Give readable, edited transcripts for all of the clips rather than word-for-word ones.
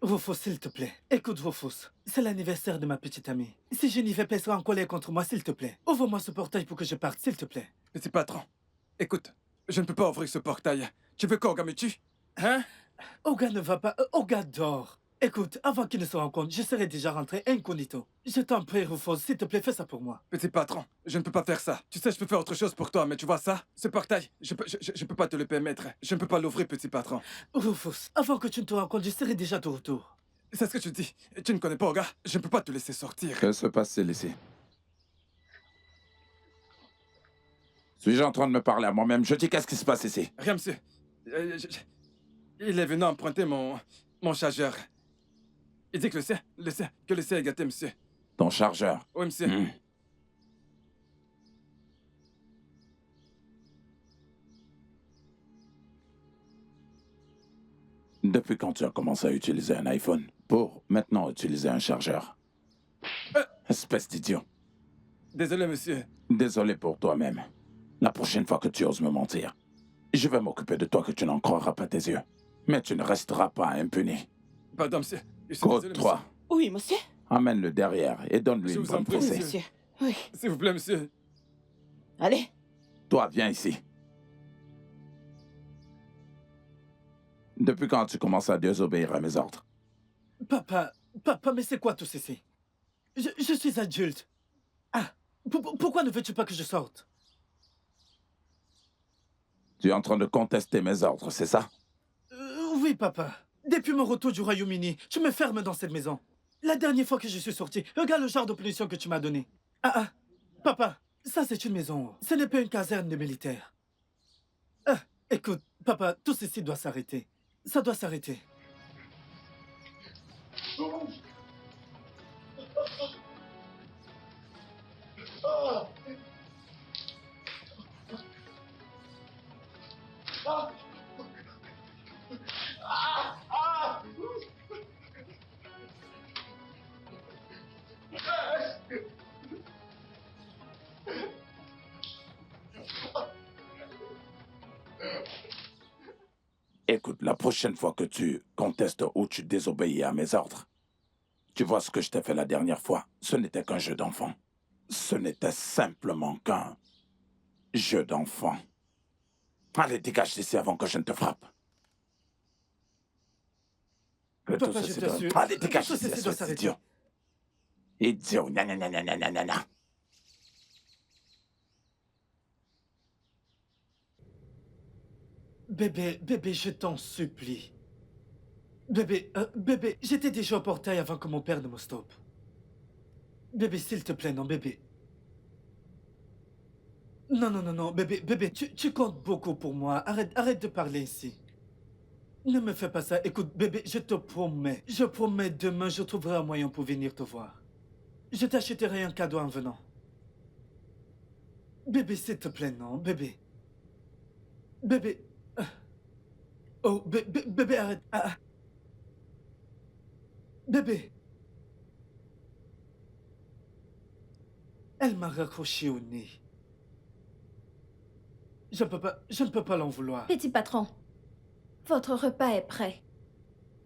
Rufus, s'il te plaît. Écoute, Rufus. C'est l'anniversaire de ma petite amie. Si je n'y vais pas, elle sera en colère contre moi, s'il te plaît. Ouvre-moi ce portail pour que je parte, s'il te plaît. Petit patron, écoute, je ne peux pas ouvrir ce portail. Tu veux qu'Orga me tue? Hein? Oga ne va pas... Oga dort. Écoute, avant qu'il ne se rende compte, je serai déjà rentré incognito. Je t'en prie, Rufus, s'il te plaît, fais ça pour moi. Petit patron, je ne peux pas faire ça. Tu sais, je peux faire autre chose pour toi, mais tu vois ça? Ce portail, je peux pas te le permettre. Je ne peux pas l'ouvrir, petit patron. Rufus, avant que tu ne te rendes compte, je serai déjà de retour. C'est ce que tu dis. Tu ne connais pas Orga. Je ne peux pas te laisser sortir. Que se passe-t-il ici? Suis-je en train de me parler à moi-même? Je dis qu'est-ce qui se passe ici? Rien, monsieur. Il est venu emprunter mon chargeur. Il dit que le sien est gâté, monsieur. Ton chargeur. Oui, monsieur. Depuis quand tu as commencé à utiliser un iPhone pour maintenant utiliser un chargeur? Espèce d'idiot. Désolé, monsieur. Désolé pour toi-même. La prochaine fois que tu oses me mentir, je vais m'occuper de toi que tu n'en croiras pas tes yeux. Mais tu ne resteras pas impuni. Pardon, monsieur. Je suis Code désolé, 3. monsieur. Oui, monsieur. Amène-le derrière et donne-lui Je une vous en bonne prie, Oui, fessée. monsieur. Oui. S'il vous plaît, monsieur. Allez. Toi, viens ici. Depuis quand tu commences à désobéir à mes ordres? Papa, mais c'est quoi tout ceci? Je suis adulte. Ah, pourquoi ne veux-tu pas que je sorte? Tu es en train de contester mes ordres, c'est ça? Oui, papa. Depuis mon retour du Royaume-Uni, tu me fermes dans cette maison. La dernière fois que je suis sorti, regarde le genre de punition que tu m'as donné. Papa, ça c'est une maison. Ce n'est pas une caserne de militaires. Écoute, papa, tout ceci doit s'arrêter. Ça doit s'arrêter. Écoute, la prochaine fois que tu contestes ou tu désobéis à mes ordres, tu vois ce que je t'ai fait la dernière fois. Ce n'était qu'un jeu d'enfant. Ce n'était simplement qu'un jeu d'enfant. Allez, dégage d'ici avant que je ne te frappe. Que tout Papa, je ceci t'assure. doit... Allez, dégage Tout d'ici, ceci doit espèce s'arrêter. d'idiot. Idiot, nanana. Bébé, je t'en supplie. Bébé, j'étais déjà au portail avant que mon père ne me stoppe. Bébé, s'il te plaît, non, bébé. Non, bébé, tu comptes beaucoup pour moi. Arrête de parler ici. Ne me fais pas ça. Écoute, bébé, je te promets. Je promets, demain, je trouverai un moyen pour venir te voir. Je t'achèterai un cadeau en venant. Bébé, s'il te plaît, non, bébé. Bébé. Oh, bébé, arrête. Bébé. Elle m'a raccroché au nez. Je ne peux pas l'en vouloir. Petit patron, votre repas est prêt.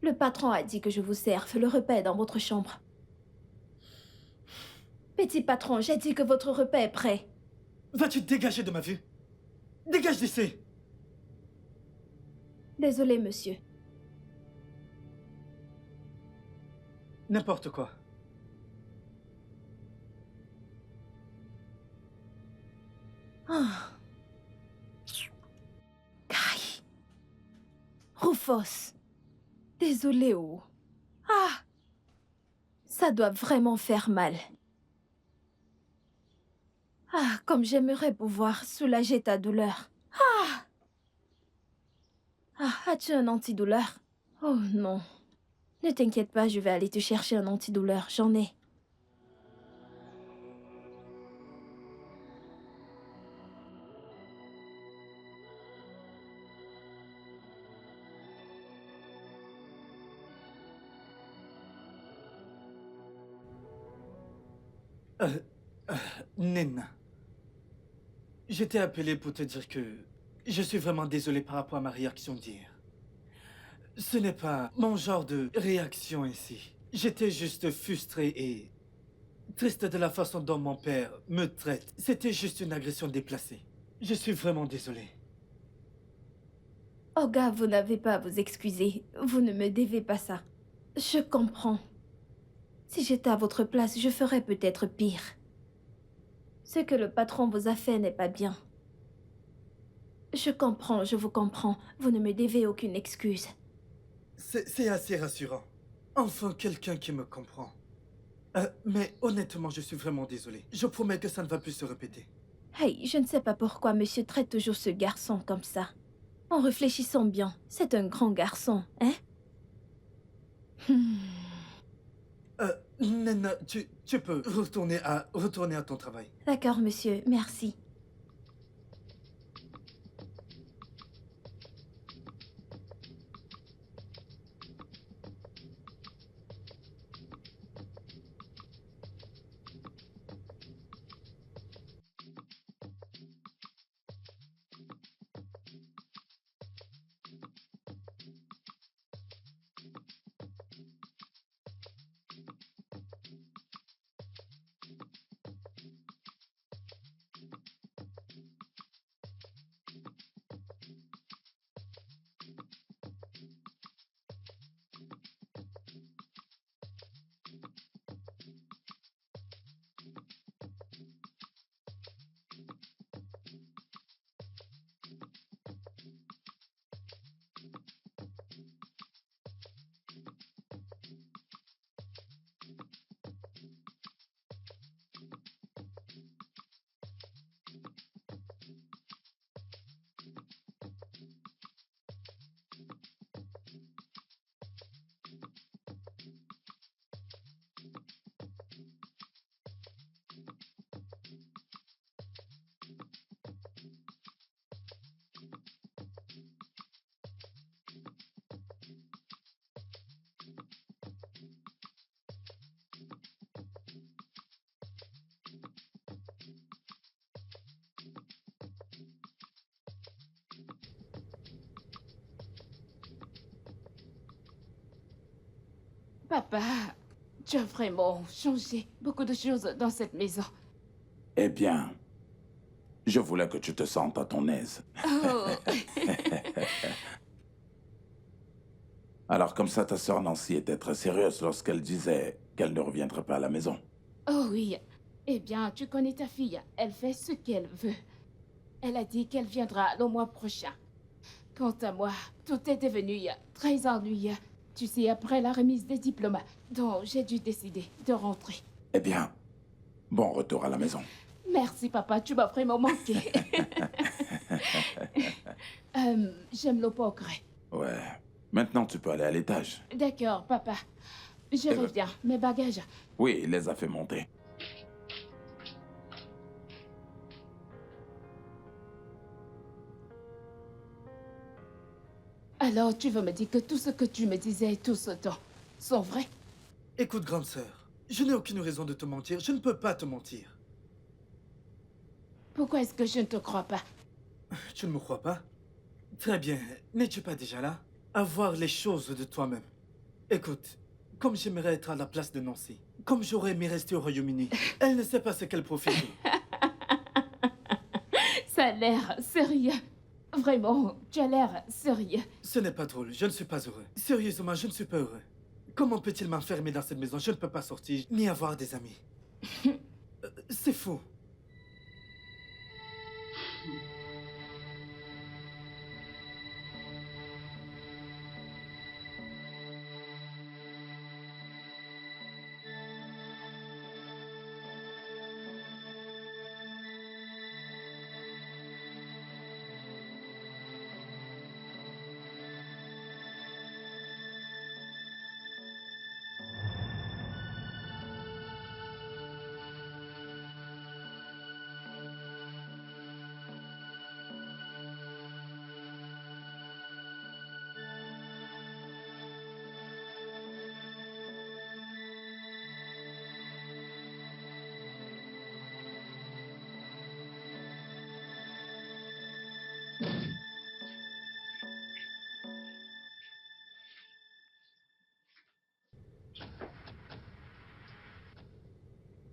Le patron a dit que je vous serve. Le repas est dans votre chambre. Petit patron, j'ai dit que votre repas est prêt. Vas-tu te dégager de ma vue? Dégage d'ici! Désolé, monsieur. N'importe quoi. Ah. Kai. Rufus. Désolé, oh. Ah. Ça doit vraiment faire mal. Ah, comme j'aimerais pouvoir soulager ta douleur. Ah. Ah, as-tu un antidouleur? Oh non. Ne t'inquiète pas, je vais aller te chercher un antidouleur. J'en ai. Nina. Je t'ai appelé pour te dire que je suis vraiment désolé par rapport à ma réaction d'hier. Ce n'est pas mon genre de réaction ici. J'étais juste frustré et triste de la façon dont mon père me traite. C'était juste une agression déplacée. Je suis vraiment désolé. Olga, vous n'avez pas à vous excuser. Vous ne me devez pas ça. Je comprends. Si j'étais à votre place, je ferais peut-être pire. Ce que le patron vous a fait n'est pas bien. Je comprends, je vous comprends. Vous ne me devez aucune excuse. C'est assez rassurant. Enfin, quelqu'un qui me comprend. Mais honnêtement, je suis vraiment désolé. Je promets que ça ne va plus se répéter. Hey, je ne sais pas pourquoi monsieur traite toujours ce garçon comme ça. En réfléchissant bien, c'est un grand garçon, hein? Nena, tu peux retourner à ton travail. D'accord, monsieur, merci. Papa, tu as vraiment changé beaucoup de choses dans cette maison. Eh bien, je voulais que tu te sentes à ton aise. Oh, Alors comme ça, ta sœur Nancy était très sérieuse lorsqu'elle disait qu'elle ne reviendrait pas à la maison. oh oui. Eh bien, tu connais ta fille. Elle fait ce qu'elle veut. Elle a dit qu'elle viendra le mois prochain. Quant à moi, tout est devenu très ennuyeux. Tu sais, après la remise des diplômes, donc j'ai dû décider de rentrer. Eh bien, bon retour à la maison. Merci, papa, tu m'as vraiment manqué. J'aime le progrès. Ouais. Maintenant, tu peux aller à l'étage. D'accord, papa. Je Eh ben- reviens. Mes bagages. Oui, il les a fait monter. Alors, tu veux me dire que tout ce que tu me disais tout ce temps sont vrais? Écoute, grande sœur, je n'ai aucune raison de te mentir. Je ne peux pas te mentir. Pourquoi est-ce que je ne te crois pas? Tu ne me crois pas? Très bien. N'es-tu pas déjà là? À voir les choses de toi-même. Écoute, comme j'aimerais être à la place de Nancy, comme j'aurais aimé rester au Royaume-Uni, elle ne sait pas ce qu'elle profite. Ça a l'air sérieux. Vraiment, tu as l'air sérieux. Ce n'est pas drôle, je ne suis pas heureux. Sérieusement, je ne suis pas heureux. Comment peut-il m'enfermer dans cette maison? Je ne peux pas sortir, ni avoir des amis. C'est fou.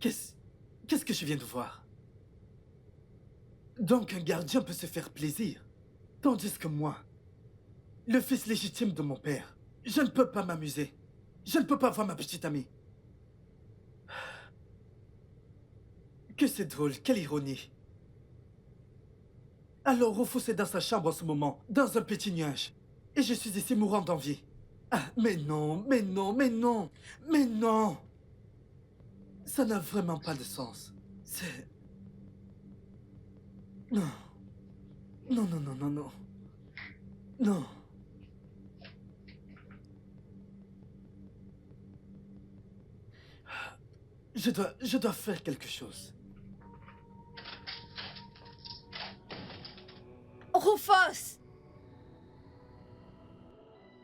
Qu'est-ce... Qu'est-ce que je viens de voir? Donc un gardien peut se faire plaisir, tandis que moi, le fils légitime de mon père, je ne peux pas m'amuser. Je ne peux pas voir ma petite amie. Que c'est drôle, quelle ironie. Alors Rufus est dans sa chambre en ce moment, dans un petit nuage. Et je suis ici mourant d'envie. Ah, mais non, mais non, mais non, mais non. Ça n'a vraiment pas de sens. C'est... Non. Non, non, non, non, non. Non. Je dois faire quelque chose. Rufus!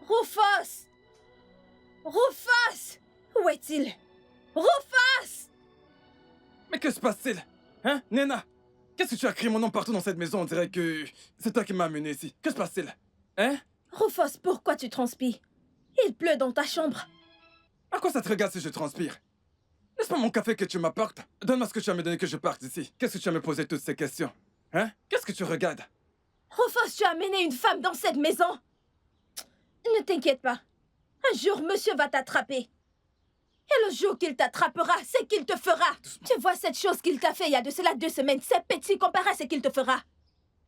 Rufus! Rufus! Où est-il? Rufus! Mais que se passe-t-il? Hein, Nena? Qu'est-ce que tu as crié mon nom partout dans cette maison? On dirait que c'est toi qui m'as amené ici. Que se passe-t-il? Hein? Rufus, pourquoi tu transpires? Il pleut dans ta chambre. À quoi ça te regarde si je transpire? N'est-ce pas mon café que tu m'apportes? Donne-moi ce que tu as me donné que je parte d'ici. Qu'est-ce que tu as me posé toutes ces questions? Hein? Qu'est-ce que tu regardes? Rufus, tu as amené une femme dans cette maison. Ne t'inquiète pas. Un jour, monsieur va t'attraper. Et le jour qu'il t'attrapera, c'est qu'il te fera. Tu vois cette chose qu'il t'a fait il y a de cela 2 semaines, c'est petit comparé à ce qu'il te fera.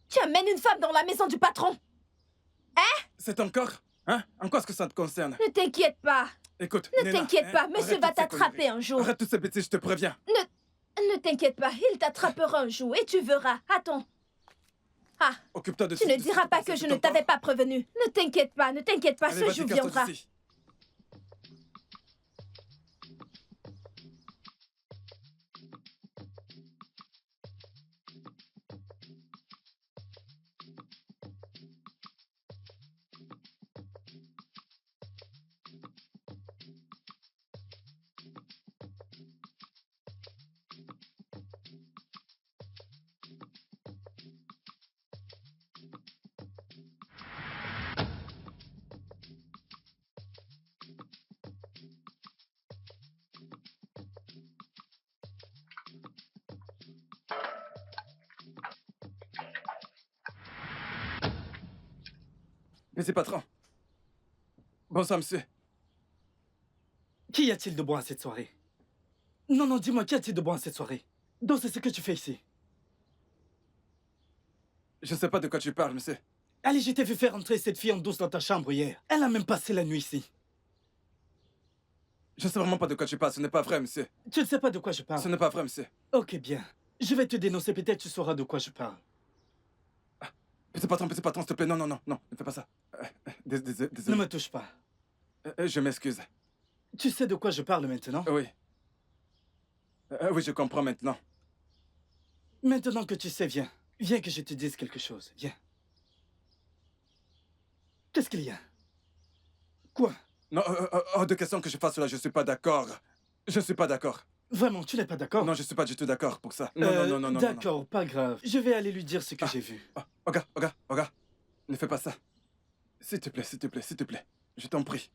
Tu amènes une femme dans la maison du patron. C'est encore? Hein? En quoi est-ce que ça te concerne? Ne t'inquiète pas. Écoute, Ne Nena, t'inquiète hein, pas, monsieur arrête va toutes ces t'attraper conneries. un jour. Arrête toutes ces bêtises, je te préviens. Ne t'inquiète pas, il t'attrapera un jour et tu verras. Attends. Ah, Occupe-toi de tu ne diras pas que je ne t'avais pas prévenu. Ne t'inquiète pas, Allez, ce vas-y, jour casse-toi viendra. d'ici. Monsieur patron. Bonsoir, monsieur. Qu'y a-t-il de bon à cette soirée? Non, non, dis-moi, qu'y a-t-il de bon à cette soirée? Donc c'est ce que tu fais ici. Je ne sais pas de quoi tu parles, monsieur. Allez, je t'ai vu faire entrer cette fille en douce dans ta chambre hier. Elle a même passé la nuit ici. Je ne sais vraiment pas de quoi tu parles. Ce n'est pas vrai, monsieur. Tu ne sais pas de quoi je parle. Ce n'est pas vrai, monsieur. Ok, bien. Je vais te dénoncer, peut-être tu sauras de quoi je parle. Monsieur patron, s'il te plaît. Non, non, non, non. Ne fais pas ça. Ne Désolé. me touche pas. Je m'excuse. Tu sais de quoi je parle maintenant? Oui. Oui, je comprends maintenant. Maintenant que tu sais, viens. Viens que je te dise quelque chose. Viens. Qu'est-ce qu'il y a? Quoi? Non, hors de question que je fasse cela. Je suis pas d'accord. Je suis pas d'accord. Vraiment, tu n'es pas d'accord? Non, je suis pas du tout d'accord pour ça. Non, non, non, non, non. D'accord, pas grave. Je vais aller lui dire ce que Ah. j'ai vu. Oh, regarde. Ne fais pas ça. S'il te plaît. Je t'en prie.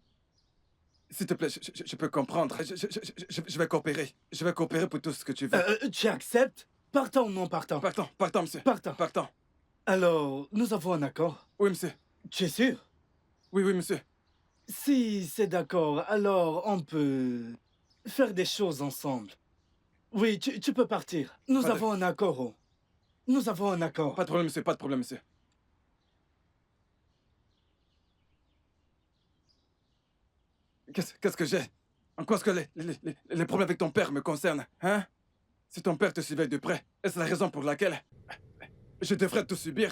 S'il te plaît, je peux comprendre. Je vais coopérer. Je vais coopérer pour tout ce que tu veux. Tu acceptes? Partant ou non partant? Partant, monsieur. Partant. Partant. Alors, nous avons un accord. Oui, monsieur. Tu es sûr? Oui, monsieur. Si c'est d'accord, alors on peut faire des choses ensemble. Oui, tu peux partir. Nous Pas de- avons un accord. Oh. Nous avons un accord. Pas de problème, monsieur. Pas de problème, monsieur. Qu'est-ce que j'ai? En quoi est-ce que les problèmes avec ton père me concernent, hein? Si ton père te suivait de près, est-ce la raison pour laquelle je devrais tout subir?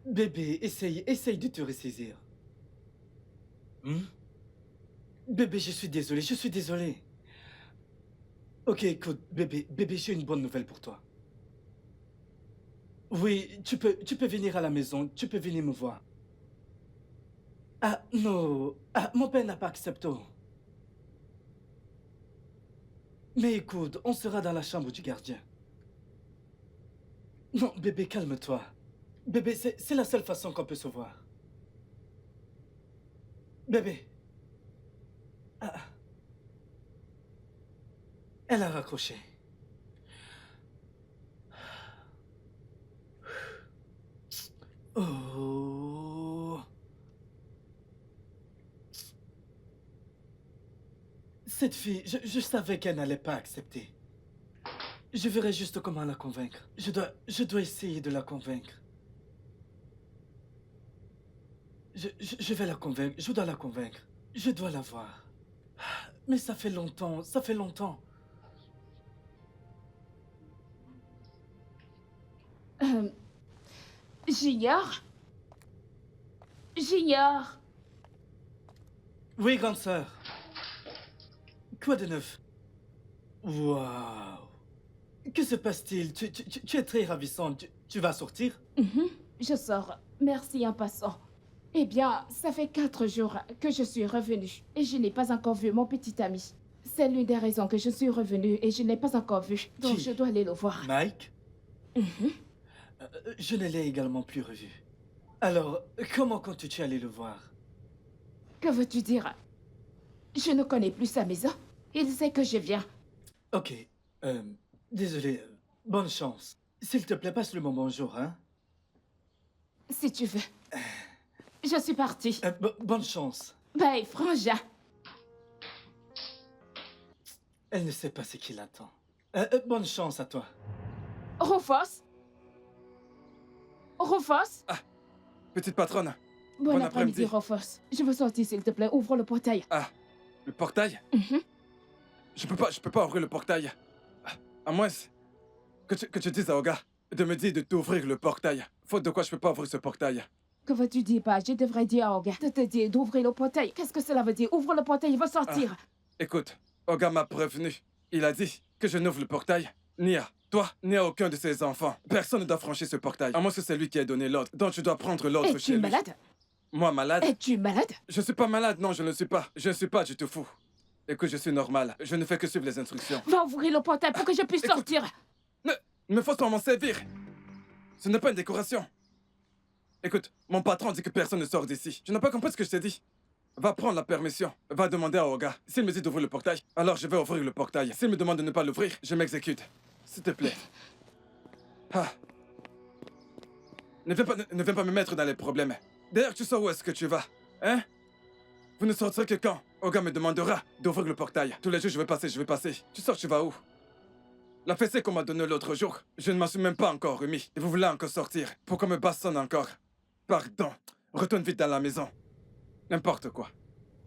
Bébé, essaye de te ressaisir. Hmm? Bébé, je suis désolé. Ok, écoute, bébé, j'ai une bonne nouvelle pour toi. Oui, tu peux venir à la maison, tu peux venir me voir. Ah, non, mon père n'a pas accepté. Mais écoute, on sera dans la chambre du gardien. Non, bébé, calme-toi. Bébé, c'est la seule façon qu'on peut se voir. Bébé. Ah. Elle a raccroché. Oh. Cette fille, je savais qu'elle n'allait pas accepter. Je verrai juste comment la convaincre. Je dois essayer de la convaincre. Je vais la convaincre, je dois la convaincre. Je dois la voir. Mais ça fait longtemps, ça fait longtemps. J'ignore. J'ignore. Oui, grande sœur. Quoi de neuf? Waouh. Que se passe-t-il? Tu es très ravissante. Tu vas sortir? Je sors. Merci en passant. Eh bien, ça fait 4 jours que je suis revenue et je n'ai pas encore vu mon petit ami. C'est l'une des raisons que je suis revenue et je n'ai pas encore vu. Donc Qui? je dois aller le voir. Mike? Je ne l'ai également plus revu. Alors, comment comptes-tu aller le voir? Que veux-tu dire? Je ne connais plus sa maison. Il sait que je viens. Ok. Désolé. Bonne chance. S'il te plaît, passe-le mon bonjour, hein? Si tu veux. Je suis partie. Bonne chance. Bye, frangin. Elle ne sait pas ce qui l'attend. Bonne chance à toi. Rufus? Rufus? Petite patronne. Bon Bon après-midi, après-midi. Rufus. Je veux sortir, s'il te plaît. Ouvre le portail. Ah, le portail? Je peux pas ouvrir le portail. À moins que tu dises à Oga de me dire de t'ouvrir le portail. Faute de quoi je peux pas ouvrir ce portail. Que veux-tu dire, pas? Je devrais dire à Olga de te dire d'ouvrir le portail. Qu'est-ce que cela veut dire? Ouvre le portail, il va sortir. Écoute, Oga m'a prévenu. Il a dit que je n'ouvre le portail ni à toi, ni à aucun de ses enfants. Personne ne doit franchir ce portail. À moins que c'est lui qui ait donné l'ordre. Donc tu dois prendre l'ordre chez Es-tu lui. malade? Moi, malade? Es-tu malade? Je suis pas malade, non, je ne le suis pas. Je ne suis pas du tout fou. Écoute, je suis normal. Je ne fais que suivre les instructions. Va ouvrir le portail pour que je puisse Écoute. sortir. Ne me force pas à m'en servir. Ce n'est pas une décoration. Écoute, mon patron dit que personne ne sort d'ici. Tu n'as pas compris ce que je t'ai dit. Va prendre la permission. Va demander à Oga. S'il me dit d'ouvrir le portail, alors je vais ouvrir le portail. S'il me demande de ne pas l'ouvrir, je m'exécute. S'il te plaît. Ah. Ne viens pas me mettre dans les problèmes. D'ailleurs, tu sais où est-ce que tu vas, hein? Vous ne sortirez que quand Oga me demandera d'ouvrir le portail. Tous les jours, je vais passer. Tu sors, tu vas où? La fessée qu'on m'a donnée l'autre jour, je ne m'en suis même pas encore remis. Et vous voulez encore sortir? Pourquoi me bassonne encore? Pardon. Retourne vite dans la maison. N'importe quoi.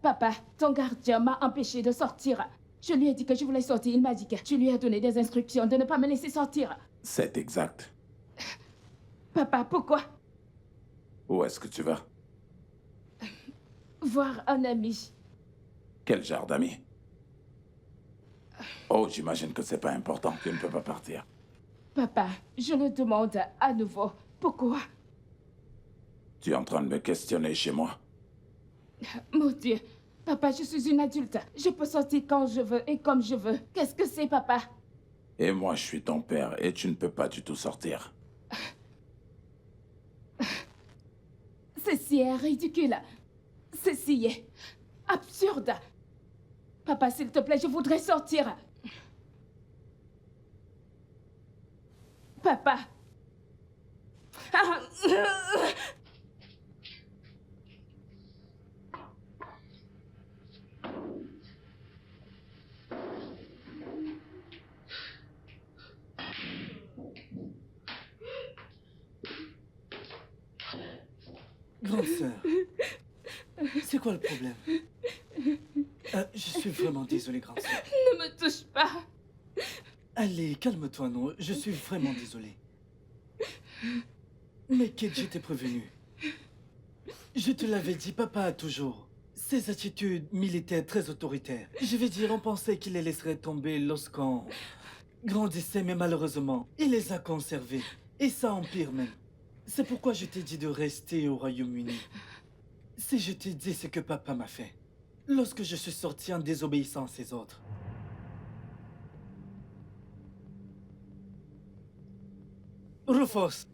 Papa, ton gardien m'a empêché de sortir. Je lui ai dit que je voulais sortir. Il m'a dit que tu lui as donné des instructions de ne pas me laisser sortir. C'est exact. Papa, pourquoi? Où est-ce que tu vas? Voir un ami. Quel genre d'ami? Oh, j'imagine que c'est pas important, tu ne peux pas partir. Papa, je le demande à nouveau. Pourquoi? Tu es en train de me questionner chez moi? Mon Dieu. Papa, je suis une adulte. Je peux sortir quand je veux et comme je veux. Qu'est-ce que c'est, papa? Et moi, je suis ton père et tu ne peux pas du tout sortir. Ceci est ridicule. Ceci est absurde. Papa, s'il te plaît, je voudrais sortir. Papa. Grande sœur. C'est quoi le problème? Je suis vraiment désolé, grande sœur. Ne me touche pas. Allez, calme-toi, non. Je suis vraiment désolé. Mais Kate, je t'ai prévenu. Je te l'avais dit, papa a toujours ces attitudes militaires très autoritaires. Je vais dire, on pensait qu'il les laisserait tomber lorsqu'on grandissait, mais malheureusement, il les a conservés. Et ça empire même. C'est pourquoi je t'ai dit de rester au Royaume-Uni. Si je t'ai dit ce que papa m'a fait, lorsque je suis sorti en désobéissant à ses ordres. Rufus!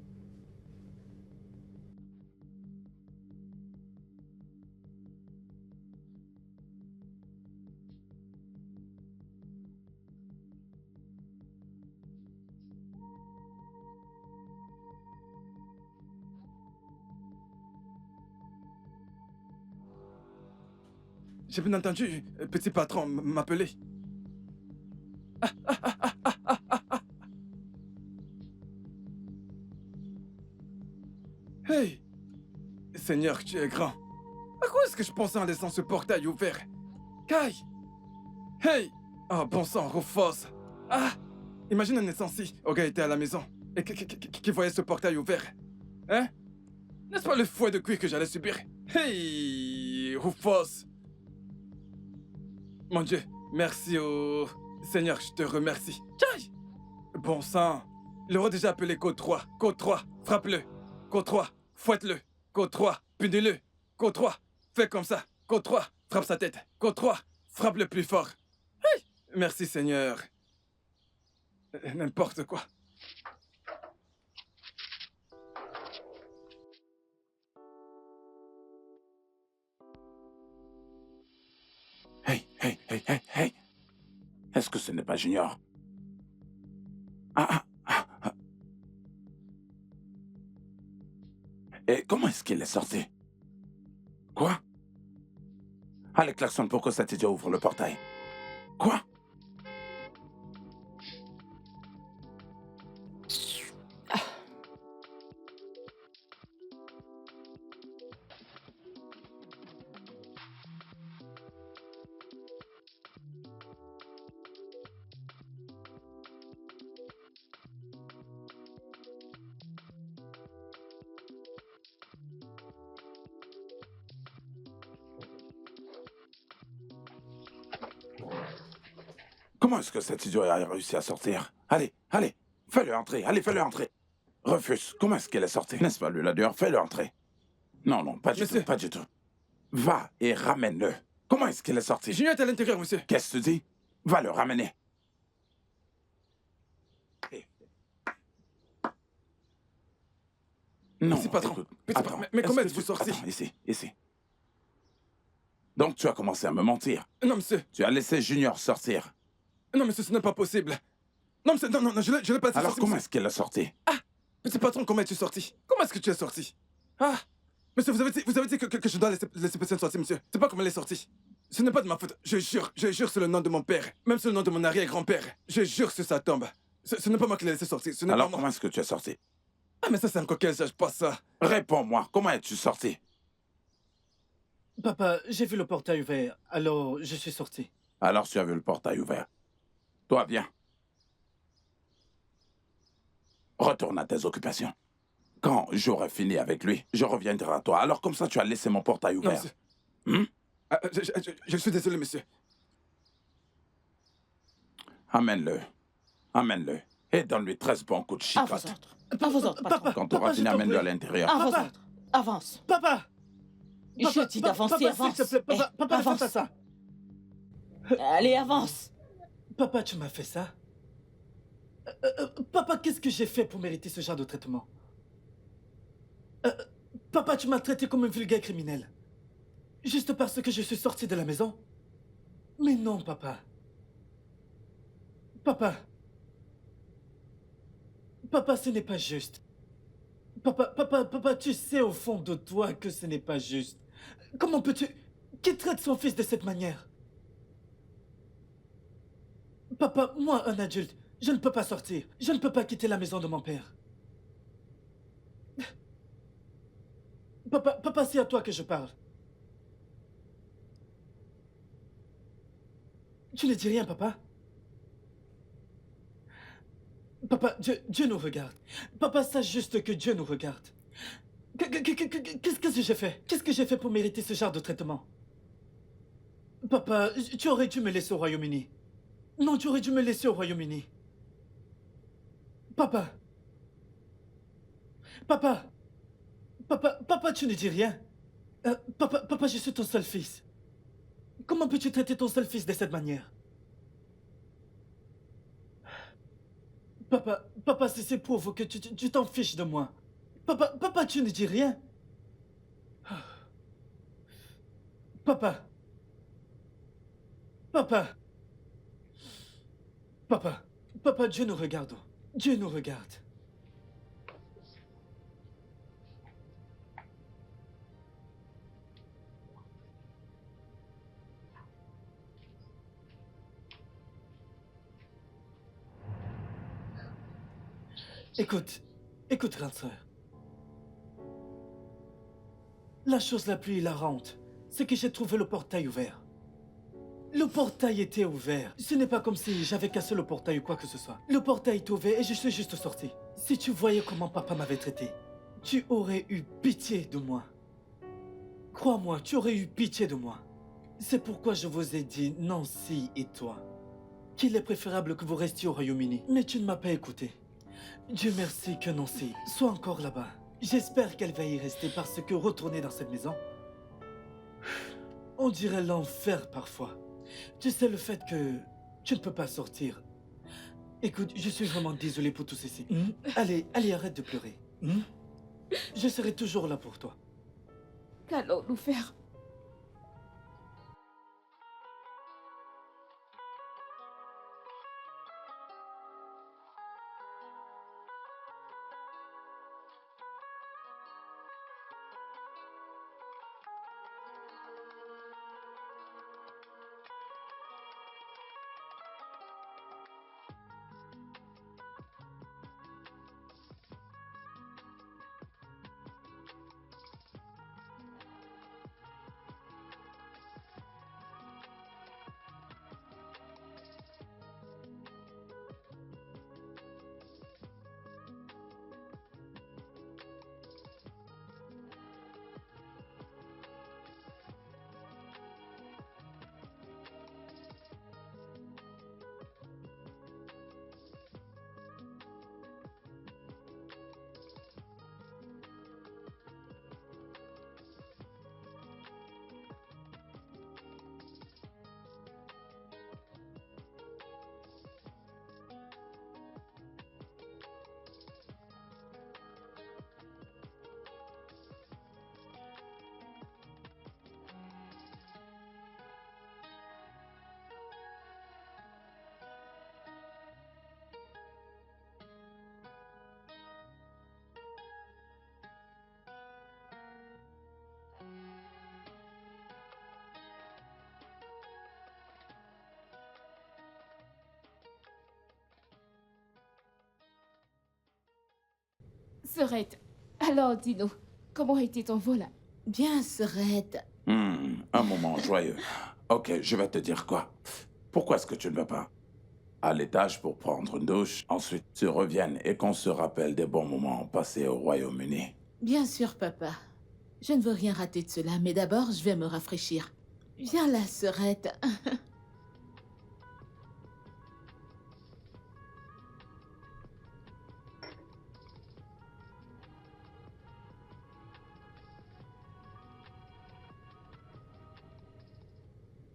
J'ai bien entendu petit patron m'appeler. Hey! Seigneur, tu es grand. À quoi est-ce que je pensais en laissant ce portail ouvert? Kai! Hey! Oh, bon sang, Rufus! Ah! Imagine un instant si Oga était à la maison et qui voyait ce portail ouvert. Hein? N'est-ce pas le fouet de cuir que j'allais subir? Hey! Rufus! Mon Dieu, merci au... Seigneur, je te remercie. Kai! Bon sang! Il aurait déjà appelé Code 3. Code 3, frappe-le. Code 3, fouette-le. Code 3, punis-le. Code 3, fais comme ça. Code 3, frappe sa tête. Code 3, frappe-le plus fort. Hey! Merci Seigneur. N'importe quoi. Hey, hey, hey, hey, hey. Est-ce que ce n'est pas Junior? Ah, ah, ah, ah. Et comment est-ce qu'il est sorti? Quoi? Allez, klaxonne pour que cet idiot ouvre le portail. Quoi? Comment est-ce que cet idiot a réussi à sortir? Allez, allez, fais-le entrer, allez, fais-le entrer. Refuse, comment est-ce qu'elle est sortie? N'est-ce pas lui la dehors? Fais-le entrer. Non, non, pas du Monsieur. tout, pas du tout. Va et ramène-le. Comment est-ce qu'il est sorti? Junior est à l'intérieur, monsieur. Qu'est-ce que tu dis? Va le ramener. Non, Petit patron. écoute, Petit attends, patron. Mais comment est-ce que êtes-vous sorti? Attends, ici, ici. Donc tu as commencé à me mentir. Non, monsieur. Tu as laissé Junior sortir. Non, monsieur, ce n'est pas possible. Non, monsieur, non, non, non, je l'ai pas laissé Alors sortir, comment monsieur. est-ce qu'elle a sorti? Petit patron, comment es-tu sorti? Comment est-ce que tu es sorti? Ah! Monsieur, vous avez dit que je dois laisser personne sortir, monsieur. C'est pas comment elle est sortie. Ce n'est pas de ma faute. Je jure sur le nom de mon père. Même sur le nom de mon arrière-grand-père. Je jure sur sa tombe. Ce n'est pas moi qui l'ai laissé sortir. Ce n'est pas Alors moi. comment est-ce que tu es sorti? Ah, mais ça, c'est encore quel âge, pas ça. Réponds-moi, comment es-tu sorti? Papa, j'ai vu le portail ouvert, alors je suis sorti. Alors tu as vu le portail ouvert. Toi, viens. Retourne à tes occupations. Quand j'aurai fini avec lui, je reviendrai à toi. Alors comme ça, tu as laissé mon portail Non, ouvert. monsieur. Ah, je suis désolé, monsieur. Amène-le. Amène-le. Et donne-lui 13 bons coups de À vous chicotte. autres. À vous autres, patron. Quand tu auras Papa, je fini, t'en amène-le à prie. l'intérieur. À vous Papa. autres. Avance. Papa! Je dis d'avancer, Papa, avance. s'il te plaît, papa, Eh, papa, ne fais avance. pas ça. Allez, avance. Papa, tu m'as fait ça? Papa, qu'est-ce que j'ai fait pour mériter ce genre de traitement? Papa, tu m'as traité comme un vulgaire criminel. Juste parce que je suis sorti de la maison? Mais non, papa. Papa. Papa, ce n'est pas juste. Papa, tu sais au fond de toi que ce n'est pas juste. Comment peux-tu... Qui traite son fils de cette manière? Papa, moi, un adulte, je ne peux pas sortir. Je ne peux pas quitter la maison de mon père. Papa, c'est à toi que je parle. Tu ne dis rien, papa? Papa, Dieu nous regarde. Papa, sache juste que Dieu nous regarde. Qu'est-ce que j'ai fait? Qu'est-ce que j'ai fait pour mériter ce genre de traitement? Papa, tu aurais dû me laisser au Royaume-Uni. Non, tu aurais dû me laisser au Royaume-Uni. Papa. Papa, tu ne dis rien. Papa, je suis ton seul fils. Comment peux-tu traiter ton seul fils de cette manière? Papa, c'est prouve que tu t'en fiches de moi. Papa, tu ne dis rien. Papa. Papa, Dieu nous regarde. Dieu nous regarde. Écoute, écoute, grande sœur. La chose la plus hilarante, c'est que j'ai trouvé le portail ouvert. Le portail était ouvert. Ce n'est pas comme si j'avais cassé le portail ou quoi que ce soit. Le portail était ouvert et je suis juste sorti. Si tu voyais comment papa m'avait traité, tu aurais eu pitié de moi. Crois-moi, tu aurais eu pitié de moi. C'est pourquoi je vous ai dit, Nancy et toi, qu'il est préférable que vous restiez au Royaume-Uni. Mais tu ne m'as pas écouté. Dieu merci que Nancy soit encore là-bas. J'espère qu'elle va y rester parce que retourner dans cette maison, on dirait l'enfer parfois. Tu sais le fait que tu ne peux pas sortir. Écoute, je suis vraiment désolé pour tout ceci. Allez, allez, arrête de pleurer. Je serai toujours là pour toi. Qu'allons-nous faire? Sœurette, alors dis-nous, comment était ton vol? Bien, Sœurette. Un moment joyeux. Ok, je vais te dire quoi. Pourquoi est-ce que tu ne vas pas à l'étage pour prendre une douche? Ensuite, tu reviennes et qu'on se rappelle des bons moments passés au Royaume-Uni. Bien sûr, papa. Je ne veux rien rater de cela, mais d'abord, je vais me rafraîchir. Viens là, Sœurette.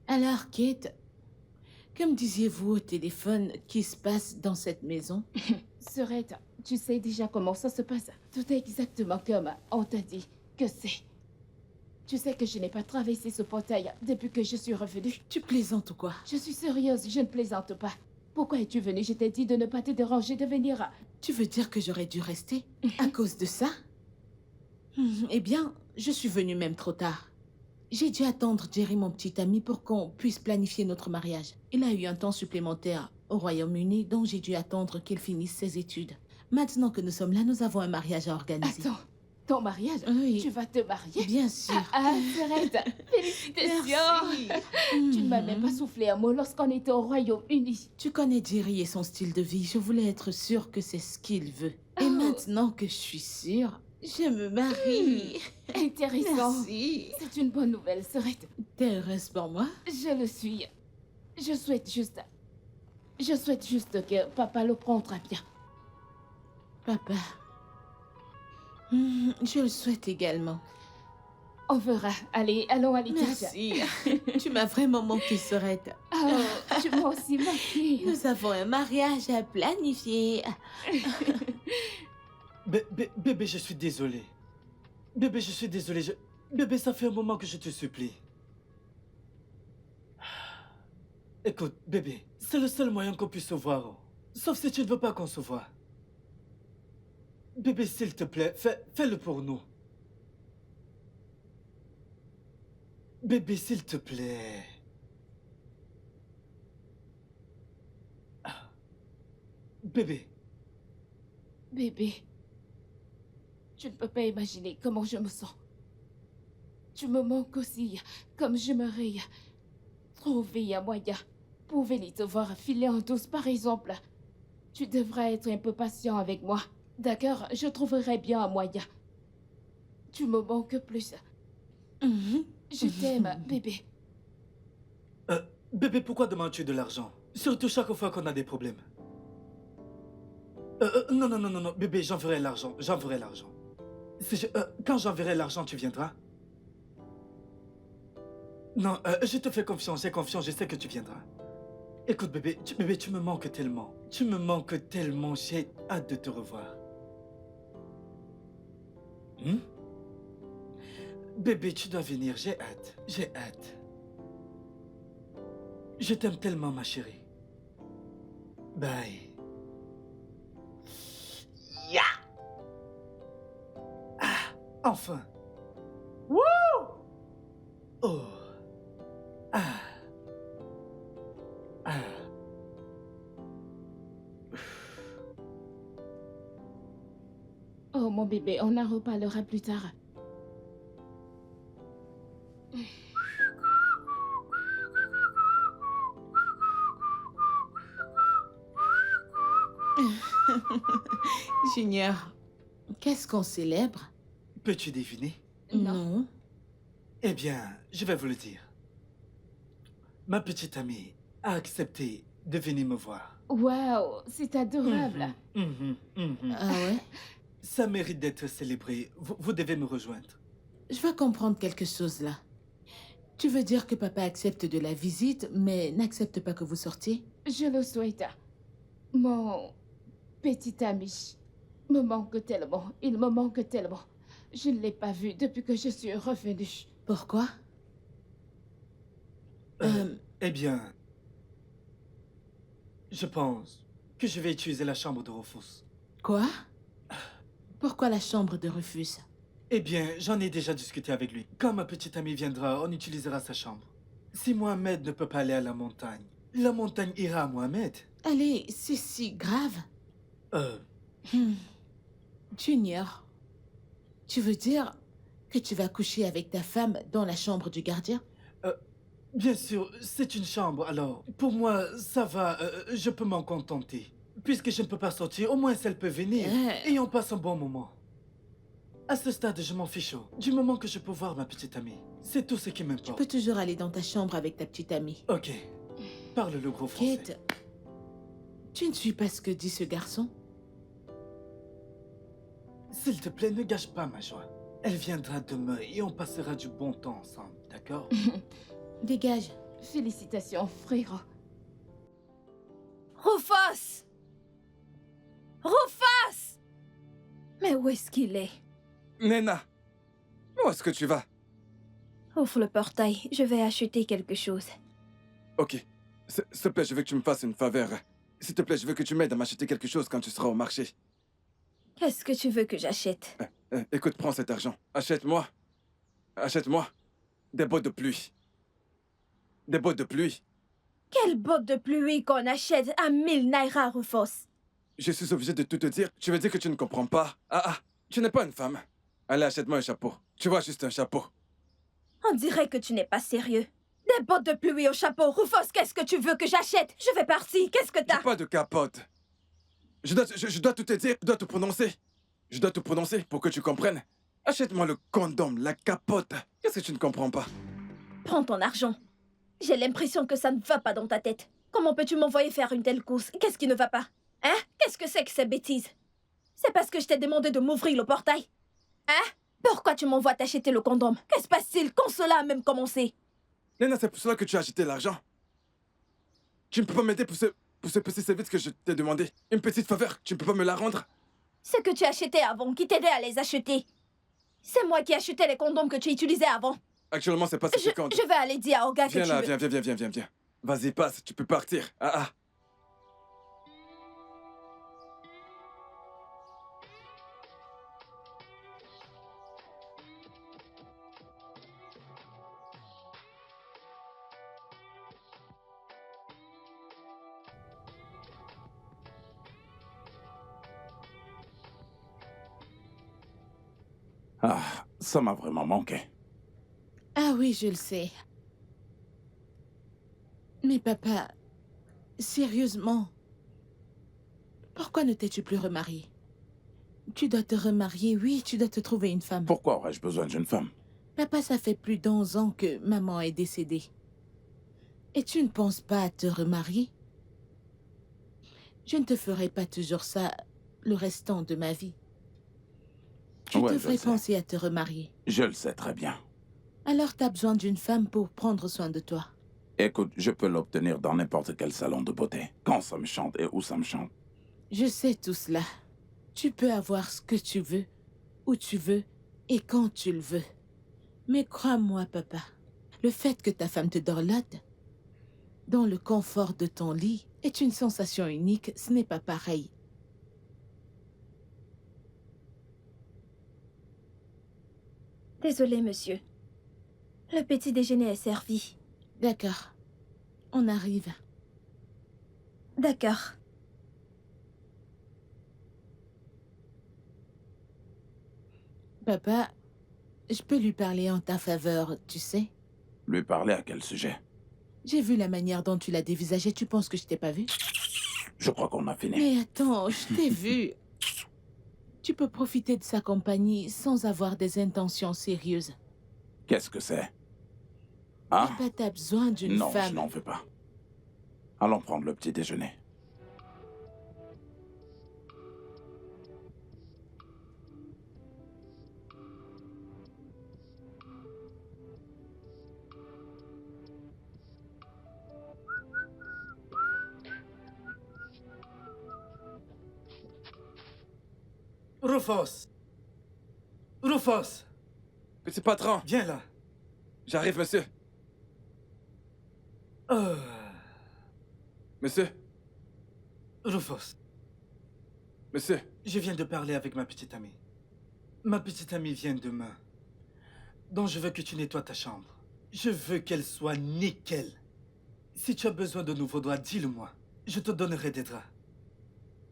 Alors, Kate, que me disiez-vous au téléphone qui se passe dans cette maison? Sœurette, tu sais déjà comment ça se passe. Tout est exactement comme on t'a dit que c'est. Tu sais que je n'ai pas traversé ce portail depuis que je suis revenue. Tu plaisantes ou quoi? Je suis sérieuse, je ne plaisante pas. Pourquoi es-tu venue? Je t'ai dit de ne pas te déranger, de venir. Tu veux dire que j'aurais dû rester à cause de ça? Eh bien, je suis venue même trop tard. J'ai dû attendre Jerry, mon petit ami, pour qu'on puisse planifier notre mariage. Il a eu un temps supplémentaire au Royaume-Uni, donc j'ai dû attendre qu'il finisse ses études. Maintenant que nous sommes là, nous avons un mariage à organiser. Attends, ton mariage? Oui. Tu vas te marier? Bien sûr. Ah, Sœurette, félicitations! Tu ne m'as même pas soufflé un mot lorsqu'on était au Royaume-Uni. Tu connais Jerry et son style de vie. Je voulais être sûre que c'est ce qu'il veut. Et Oh. maintenant que je suis sûre, je me marie. Intéressant. Merci. C'est une bonne nouvelle, Sœurette. T'es heureuse pour moi? Je le suis. Je souhaite juste que papa le prendra bien. Papa. Je le souhaite également. On verra. Allez, allons à l'étage. Merci. Tu m'as vraiment manqué, Sorette. Oh, tu m'as aussi manqué. Nous avons un mariage à planifier. Bébé, je suis désolé. Bébé, je suis désolé. Bébé, ça fait un moment que je te supplie. Écoute, bébé, c'est le seul moyen qu'on puisse se voir. Sauf si tu ne veux pas qu'on se voit. Bébé, s'il te plaît, fais-le pour nous. Bébé, s'il te plaît. Bébé. Bébé, tu ne peux pas imaginer comment je me sens. Tu me manques aussi, comme j'aimerais trouver un moyen pour venir te voir filer en douce, par exemple. Tu devrais être un peu patient avec moi. D'accord, je trouverai bien un moyen. Tu me manques plus. Je t'aime, bébé. Bébé, pourquoi demandes-tu de l'argent? Surtout chaque fois qu'on a des problèmes. Non, non, non, non, non, bébé, j'enverrai l'argent. J'enverrai l'argent. Quand j'enverrai l'argent, tu viendras? Non, je te fais confiance, j'ai confiance, je sais que tu viendras. Écoute, bébé, tu me manques tellement. Tu me manques tellement, j'ai hâte de te revoir. Hmm? Bébé, tu dois venir, j'ai hâte, j'ai hâte. Je t'aime tellement, ma chérie. Bye. Enfin. Wouh! Oh. Ah. Ah. Oh, mon bébé, on en reparlera plus tard. Junior, qu'est-ce qu'on célèbre? Peux-tu deviner? Non. Eh bien, je vais vous le dire. Ma petite amie a accepté de venir me voir. Waouh, c'est adorable. Ah ouais? Ça mérite d'être célébré. Vous devez me rejoindre. Je veux comprendre quelque chose là. Tu veux dire que papa accepte de la visite, mais n'accepte pas que vous sortiez? Je le souhaite. Mon petit ami me manque tellement. Il me manque tellement. Je ne l'ai pas vu depuis que je suis revenue. Pourquoi? Eh bien, je pense que je vais utiliser la chambre de Rufus. Quoi? Pourquoi la chambre de Rufus? Eh bien, j'en ai déjà discuté avec lui. Quand ma petite amie viendra, on utilisera sa chambre. Si Mohamed ne peut pas aller à la montagne ira à Mohamed. Allez, c'est si grave. Euh, Junior, tu veux dire que tu vas coucher avec ta femme dans la chambre du gardien? bien sûr, c'est une chambre, alors pour moi, ça va, je peux m'en contenter. Puisque je ne peux pas sortir, au moins elle peut venir. Et on passe un bon moment. À ce stade, je m'en fiche. Du moment que je peux voir ma petite amie, c'est tout ce qui Tu m'importe. peux toujours aller dans ta chambre avec ta petite amie. Ok. Parle le gros français. Kate, tu ne suis pas ce que dit ce garçon? S'il te plaît, ne gâche pas ma joie. Elle viendra demain et on passera du bon temps ensemble, d'accord? Dégage. Félicitations, frère. Rufus! Rufus! Mais où est-ce qu'il est? Nena, où est-ce que tu vas? Ouvre le portail, je vais acheter quelque chose. Ok. S'il te plaît, je veux que tu me fasses une faveur. S'il te plaît, je veux que tu m'aides à m'acheter quelque chose quand tu seras au marché. Qu'est-ce que tu veux que j'achète? Écoute, prends cet argent. Achète-moi des bottes de pluie. Des bottes de pluie. Quelle botte de pluie qu'on achète à 1000 naira, Rufus? Je suis obligé de tout te dire. Tu veux dire que tu ne comprends pas? Tu n'es pas une femme. Allez, achète-moi un chapeau. Tu vois, juste un chapeau. On dirait que tu n'es pas sérieux. Des bottes de pluie au chapeau. Rufus, qu'est-ce que tu veux que j'achète? Je vais partir. Qu'est-ce que J'ai t'as? pas de capote. Je dois tout te dire. Je dois tout prononcer. Je dois tout prononcer pour que tu comprennes. Achète-moi le condom, la capote. Qu'est-ce que tu ne comprends pas? Prends ton argent. J'ai l'impression que ça ne va pas dans ta tête. Comment peux-tu m'envoyer faire une telle course? Qu'est-ce qui ne va pas? Hein? Qu'est-ce que c'est que ces bêtises? C'est parce que je t'ai demandé de m'ouvrir le portail. Hein? Pourquoi tu m'envoies t'acheter le condom? Que se passe-t-il quand cela a même commencé? Nena, c'est pour cela que tu as acheté l'argent. Tu ne peux pas m'aider pour ce petit service que je t'ai demandé. Une petite faveur, tu ne peux pas me la rendre? Ce que tu achetais avant, qui t'aidait à les acheter. C'est moi qui achetais les condoms que tu utilisais avant. Actuellement, c'est pas ce qui compte. Je vais aller dire à Oga que Viens tu là, veux... viens. Vas-y, passe, tu peux partir. Ah, ça m'a vraiment manqué. Ah oui, je le sais. Mais papa, sérieusement, pourquoi ne t'es-tu plus remarié? Tu dois te remarier, oui, tu dois te trouver une femme. Pourquoi aurais-je besoin d'une femme? Papa, ça fait plus d'11 ans que maman est décédée. Et tu ne penses pas à te remarier? Je ne te ferai pas toujours ça le restant de ma vie. Tu Ouais, je devrais le sais. penser à te remarier. Je le sais très bien. Alors t'as besoin d'une femme pour prendre soin de toi. Écoute, je peux l'obtenir dans n'importe quel salon de beauté, quand ça me chante et où ça me chante. Je sais tout cela. Tu peux avoir ce que tu veux, où tu veux et quand tu le veux. Mais crois-moi, papa, le fait que ta femme te dorlote dans le confort de ton lit est une sensation unique, ce n'est pas pareil. Désolé, monsieur. Le petit déjeuner est servi. D'accord. On arrive. D'accord. Papa, je peux lui parler en ta faveur, tu sais. Lui parler à quel sujet? J'ai vu la manière dont tu l'as dévisagé, tu penses que je t'ai pas vu? Je crois qu'on a fini. Mais attends, je t'ai vu. Tu peux profiter de sa compagnie sans avoir des intentions sérieuses. Qu'est-ce que c'est? Hein? Papa, t'as besoin d'une Non, je femme. n'en veux pas. Allons prendre le petit déjeuner. Rufus! Rufus! Petit patron, Viens là. j'arrive, monsieur. Euh, Monsieur, Rufus, monsieur. je viens de parler avec ma petite amie. Ma petite amie vient demain. Donc je veux que tu nettoies ta chambre. Je veux qu'elle soit nickel. Si tu as besoin de nouveaux draps, dis-le-moi. Je te donnerai des draps.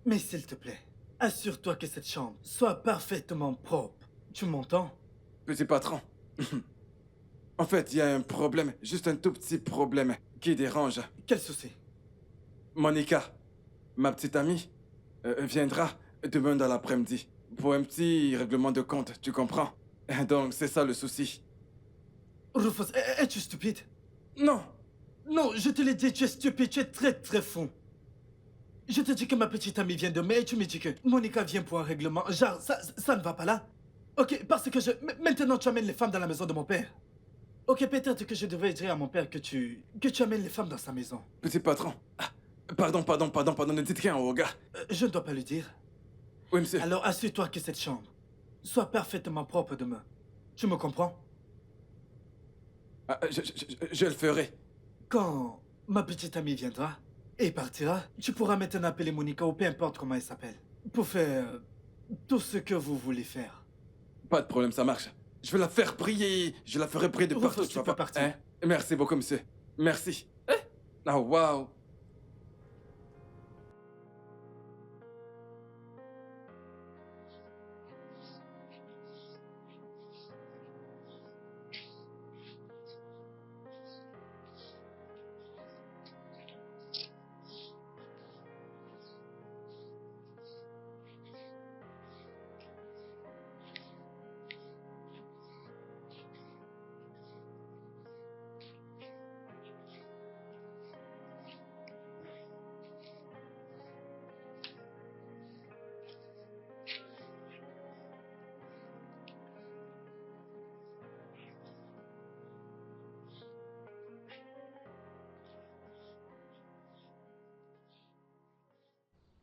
Mais s'il te plaît, assure-toi que cette chambre soit parfaitement propre. Tu m'entends? Petit patron. En fait, il y a un problème, juste un tout petit problème qui dérange. Quel souci? Monica, ma petite amie, viendra demain dans l'après-midi pour un petit règlement de compte, tu comprends? Donc c'est ça le souci. Rufus, es-tu stupide? Non, Non, je te l'ai dit, tu es stupide, tu es très très fou. Je te dis que ma petite amie vient demain et tu me dis que Monica vient pour un règlement. Genre, ça ne va pas là. Ok, parce que maintenant tu amènes les femmes dans la maison de mon père. Ok, peut-être que je devrais dire à mon père que tu amènes les femmes dans sa maison. petit patron. Ah, pardon, ne dites rien au gars. Je ne dois pas le dire. Oui, monsieur. Alors assure-toi que cette chambre soit parfaitement propre demain. Tu me comprends? Ah, je le ferai. Quand ma petite amie viendra et partira, tu pourras maintenant appeler Monica ou peu importe comment elle s'appelle, pour faire tout ce que vous voulez faire. Pas de problème, ça marche. Je vais la faire prier. Je la ferai prier de Rufus, partout. tu vas peux voir. partir. Hein? Merci beaucoup, monsieur. Merci. Ah, waouh.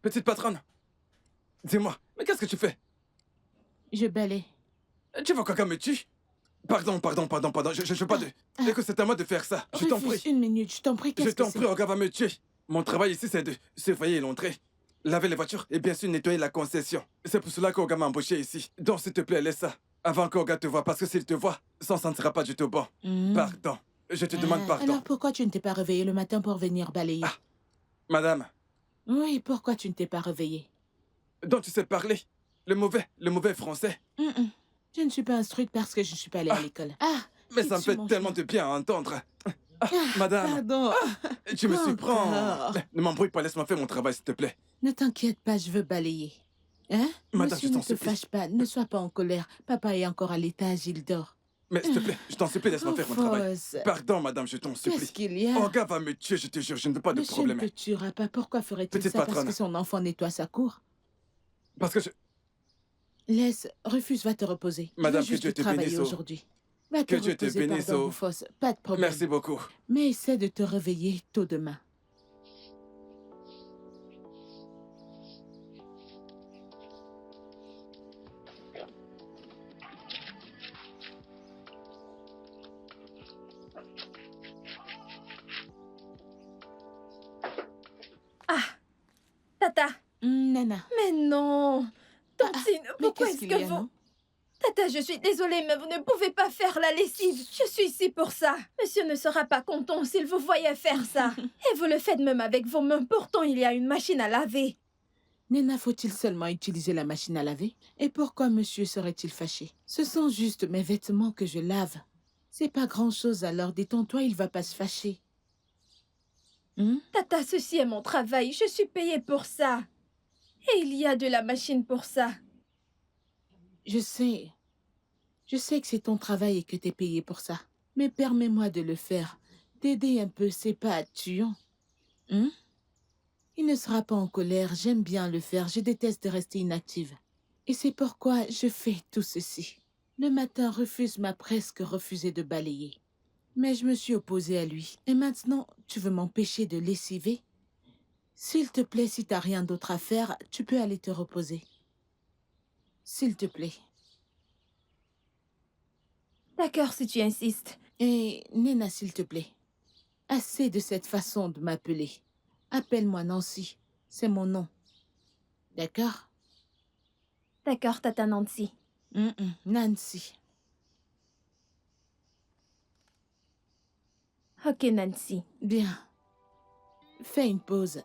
Petite patronne, dis-moi, mais qu'est-ce que tu fais? Je balaie. Tu veux que quelqu'un me tue? Pardon, je veux pas de... Écoute, c'est à moi de faire ça, je t'en Refuse prie. une minute, je t'en prie, Je qu'est-ce que t'en c'est? prie, Olga va me tuer. Mon travail ici, c'est de surveiller l'entrée, laver les voitures et bien sûr nettoyer la concession. C'est pour cela qu'Olga m'a embauché ici. Donc, s'il te plaît, laisse ça. Avant qu'Olga te voie, parce que s'il te voit, ça ne sentira pas du tout bon. Hmm. Pardon. Je te demande pardon. Alors pourquoi tu ne t'es pas réveillé le matin pour venir balayer? Ah. Madame, Oui, pourquoi tu ne t'es pas réveillé? donc tu sais parler le mauvais français. Je ne suis pas instruite parce que je ne suis pas allée à l'école. Ah, Mais ça me es-tu fait mon tellement chemin? de bien à entendre. Madame, Pardon. tu me Encore. surprends. Ne m'embrouille pas, laisse-moi faire mon travail, s'il te plaît. Ne t'inquiète pas, je veux balayer. Hein? Madame, Monsieur, je t'en ne te supplie. fâche pas, ne sois pas en colère. Papa est encore à l'étage, il dort. Mais s'il te plaît, je t'en supplie, laisse-moi faire mon travail. Rufus, Pardon, madame, je t'en qu'est-ce supplie. qu'il y a? Olga va me tuer, je te jure, je ne veux pas de Monsieur problème. ne te tuera pas. Pourquoi ferait-il Petite ça? Parce patronne. que son enfant nettoie sa cour. Parce que je... Laisse, Rufus va te reposer. Madame, je veux juste que Dieu te travailler bénisse, oh. aujourd'hui. Va te Que Dieu te reposer, bénisse, pardon, oh. Rufus. Pas de problème. Merci beaucoup. Mais essaie de te réveiller tôt demain. Tata, Nana. mais non. Tantine, Mais pourquoi qu'est-ce est-ce qu'il y a, que vous... non? Tata, je suis désolée, mais vous ne pouvez pas faire la lessive. Je suis ici pour ça. Monsieur ne sera pas content s'il vous voyait faire ça. Et vous le faites même avec vos mains. Pourtant, il y a une machine à laver. Nena, faut-il seulement utiliser la machine à laver? Et pourquoi monsieur serait-il fâché? Ce sont juste mes vêtements que je lave. C'est pas grand-chose, alors détends-toi, il va pas se fâcher. Tata, ceci est mon travail. Je suis payée pour ça. Et il y a de la machine pour ça. Je sais que c'est ton travail et que t'es payé pour ça. Mais permets-moi de le faire. T'aider un peu, c'est pas tuant. Il ne sera pas en colère, j'aime bien le faire, je déteste de rester inactive. Et c'est pourquoi je fais tout ceci. Le matin, Rufus m'a presque refusé de balayer. Mais je me suis opposée à lui. Et maintenant, tu veux m'empêcher de lessiver? S'il te plaît, si t'as rien d'autre à faire, tu peux aller te reposer. S'il te plaît. D'accord, si tu insistes. Et Nena, s'il te plaît. Assez de cette façon de m'appeler. Appelle-moi Nancy. C'est mon nom. D'accord? D'accord, Tata Nancy. Nancy. Ok, Nancy. Bien. Fais une pause.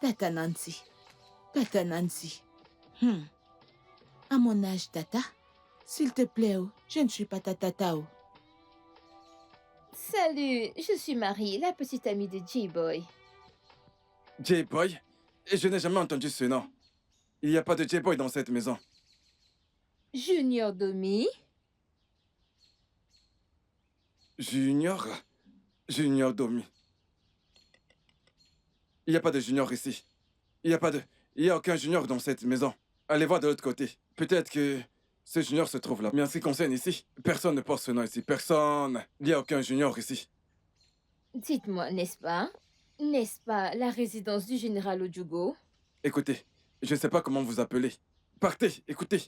Tata Nancy. Tata Nancy. À mon âge, Tata. S'il te plaît, oh, je ne suis pas ta tata, oh. Salut, je suis Marie, la petite amie de J-Boy. J-Boy? Et je n'ai jamais entendu ce nom. Il n'y a pas de J-Boy dans cette maison. Junior Domi. Junior? Junior Domi. Il n'y a pas de junior ici. Il n'y a aucun junior dans cette maison. Allez voir de l'autre côté. Peut-être que ce junior se trouve là. Mais en ce qui concerne ici, personne ne porte ce nom ici. Personne. Il n'y a aucun junior ici. Dites-moi, n'est-ce pas? N'est-ce pas la résidence du général Ojugo? Écoutez, je ne sais pas comment vous appelez. Partez, écoutez.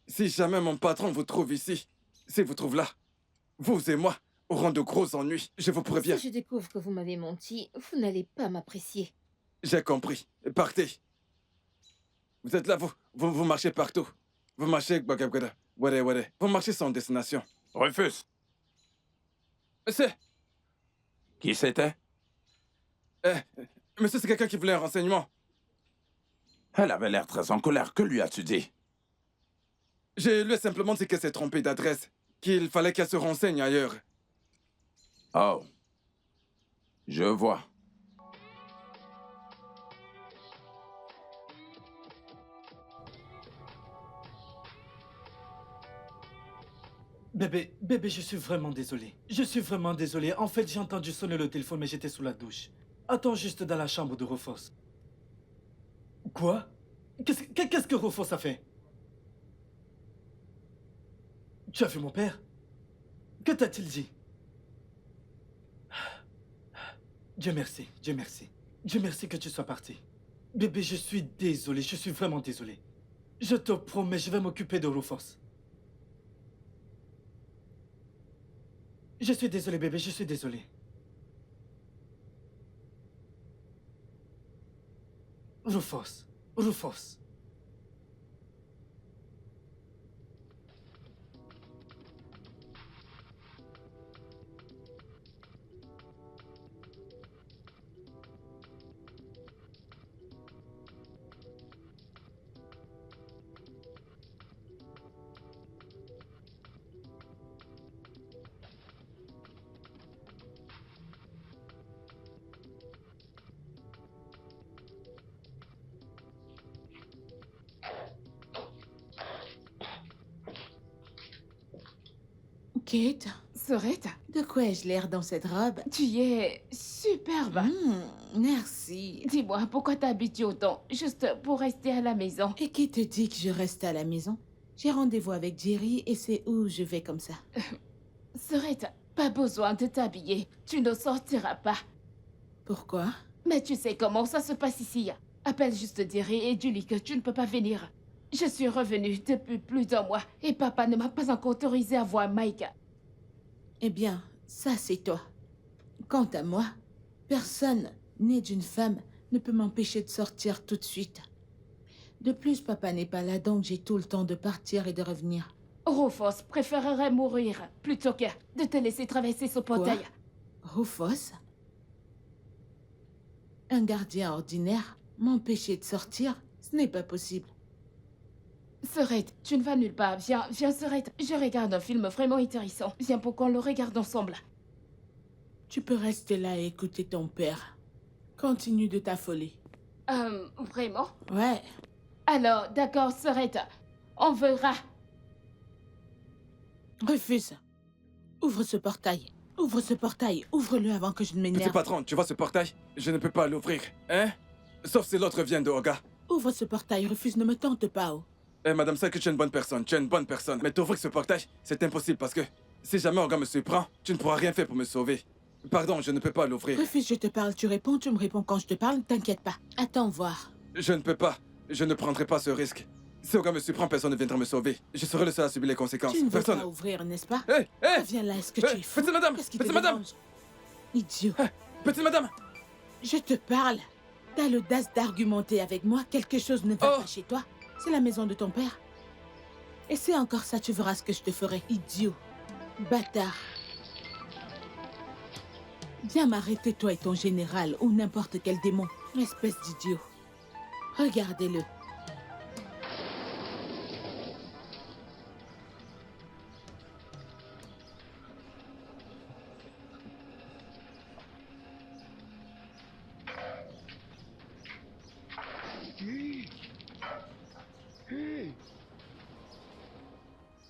Si jamais mon patron vous trouve ici, s'il vous trouve là, vous et moi aurons de gros ennuis. Je vous préviens. Si je découvre que vous m'avez menti, vous n'allez pas m'apprécier. J'ai compris. Partez. Vous êtes là, vous marchez partout. Vous marchez, vous marchez sans destination. Rufus, C'est... qui c'était? Monsieur, c'est quelqu'un qui voulait un renseignement. Elle avait l'air très en colère. Que lui as-tu dit? Je lui ai simplement dit qu'elle s'est trompée d'adresse. Qu'il fallait qu'elle se renseigne ailleurs. Oh. Je vois. Bébé, je suis vraiment désolé. Je suis vraiment désolé. En fait, j'ai entendu sonner le téléphone, mais j'étais sous la douche. Attends juste dans la chambre de Rufus. Quoi? Qu'est-ce que Rufus a fait? Tu as vu mon père? Que t'a-t-il dit? Dieu merci, Dieu merci. Dieu merci que tu sois parti. Bébé, je suis désolé, je suis vraiment désolé. Je te promets, je vais m'occuper de Rufus. Je suis désolé, bébé, je suis désolé. Rufus, Rufus. Kate, Sorette, de quoi ai-je l'air dans cette robe? tu es superbe. Merci. Dis-moi, pourquoi t'habitues autant? Juste pour rester à la maison. Et qui te dit que je reste à la maison? J'ai rendez-vous avec Jerry et c'est où je vais comme ça. Sorette, pas besoin de t'habiller. Tu ne sortiras pas. Pourquoi? Mais tu sais comment ça se passe ici. Appelle juste Jerry et dis-lui que tu ne peux pas venir. Je suis revenue depuis plus d'un mois et papa ne m'a pas encore autorisé à voir Mike. Eh bien, ça c'est toi. Quant à moi, personne né d'une femme ne peut m'empêcher de sortir tout de suite. De plus, papa n'est pas là, donc j'ai tout le temps de partir et de revenir. Rufus préférerait mourir plutôt que de te laisser traverser ce portail. Rufus? Un gardien ordinaire m'empêcher de sortir, ce n'est pas possible. Sorette, tu ne vas nulle part. Viens, viens, Sorette. Je regarde un film vraiment intéressant. Viens pour qu'on le regarde ensemble. Tu peux rester là et écouter ton père. Continue de t'affoler. Vraiment? Ouais. Alors, d'accord, Sorette. On verra. Refuse. Ouvre ce portail. Ouvre ce portail. Ouvre-le avant que je ne Petit m'énerve. patron, tu vois ce portail? Je ne peux pas l'ouvrir, hein? Sauf si l'autre vient de Oga. Ouvre ce portail. Refuse, ne me tente pas. Oh. Eh, madame, sais que tu es une bonne personne, tu es une bonne personne. Mais t'ouvrir ce portail, c'est impossible parce que si jamais Oga me surprend, tu ne pourras rien faire pour me sauver. Pardon, je ne peux pas l'ouvrir. Refuse, je te parle, tu réponds, tu me réponds quand je te parle, t'inquiète pas. Attends voir. Je ne peux pas. Je ne prendrai pas ce risque. Si Oga me surprend, personne ne viendra me sauver. Je serai le seul à subir les conséquences. Tu ne veux Personne. pas ouvrir, n'est-ce pas? Hé, hé! Reviens là, est-ce que Hé, tu es fou? petite madame! Qu'est-ce qui Petite te madame! dérange? Idiot. Petite madame! Je te parle. T'as l'audace d'argumenter avec moi, quelque chose ne va Oh. pas chez toi. C'est la maison de ton père. Et c'est encore ça, tu verras ce que je te ferai. Idiot. Bâtard. Viens m'arrêter, toi et ton général, ou n'importe quel démon. Espèce d'idiot. Regardez-le.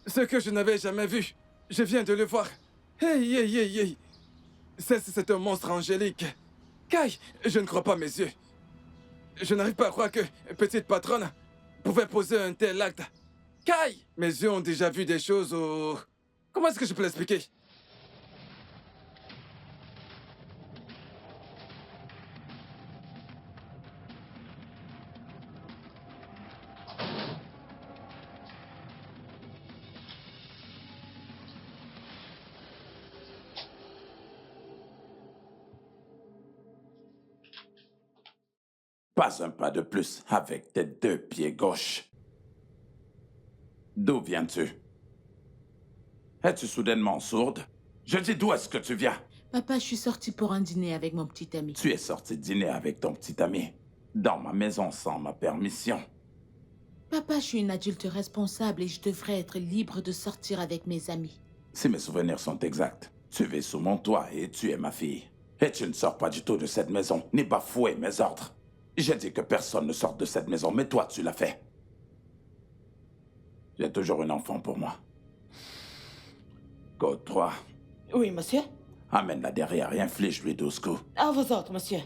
Ce que je n'avais jamais vu. Je viens de le voir. Hey, hey, hey, hey. C'est un monstre angélique. Kai, je ne crois pas mes yeux. Je n'arrive pas à croire que petite patronne pouvait poser un tel acte. Kai, mes yeux ont déjà vu des choses au... Comment est-ce que je peux l'expliquer? Pas un pas de plus avec tes deux pieds gauches. D'où viens-tu? Es-tu soudainement sourde? Je dis d'où est-ce que tu viens? Papa, je suis sortie pour un dîner avec mon petit ami. Tu es sorti dîner avec ton petit ami. Dans ma maison sans ma permission. Papa, je suis une adulte responsable et je devrais être libre de sortir avec mes amis. Si mes souvenirs sont exacts, tu vis sous mon toit et tu es ma fille. Et tu ne sors pas du tout de cette maison, ni bafouer mes ordres. J'ai dit que personne ne sorte de cette maison, mais toi, tu l'as fait. J'ai toujours un enfant pour moi. Code 3, Oui, monsieur. amène-la derrière et inflige-lui 12 coups. À vos ordres, monsieur.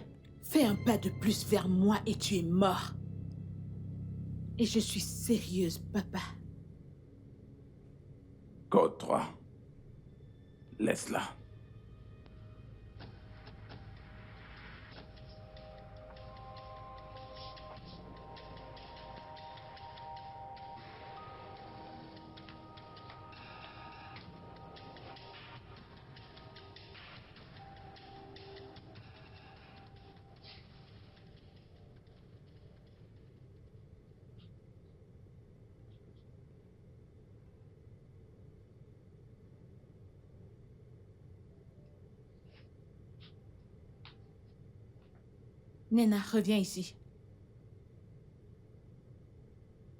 Fais un pas de plus vers moi et tu es mort. Et je suis sérieuse, papa. Code 3, laisse-la. Nena, reviens ici.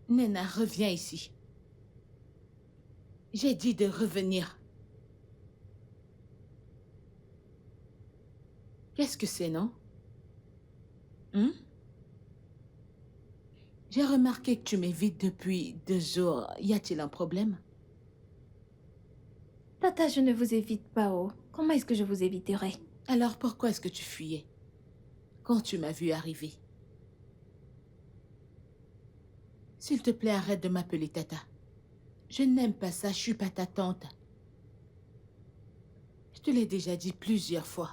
Nena, reviens ici. J'ai dit de revenir. Qu'est-ce que c'est, non? J'ai remarqué que tu m'évites depuis 2 jours. Y a-t-il un problème? Tata, je ne vous évite pas, oh. Comment est-ce que je vous éviterai? Alors pourquoi est-ce que tu fuyais quand tu m'as vu arriver? S'il te plaît, arrête de m'appeler Tata. Je n'aime pas ça, je suis pas ta tante. Je te l'ai déjà dit plusieurs fois.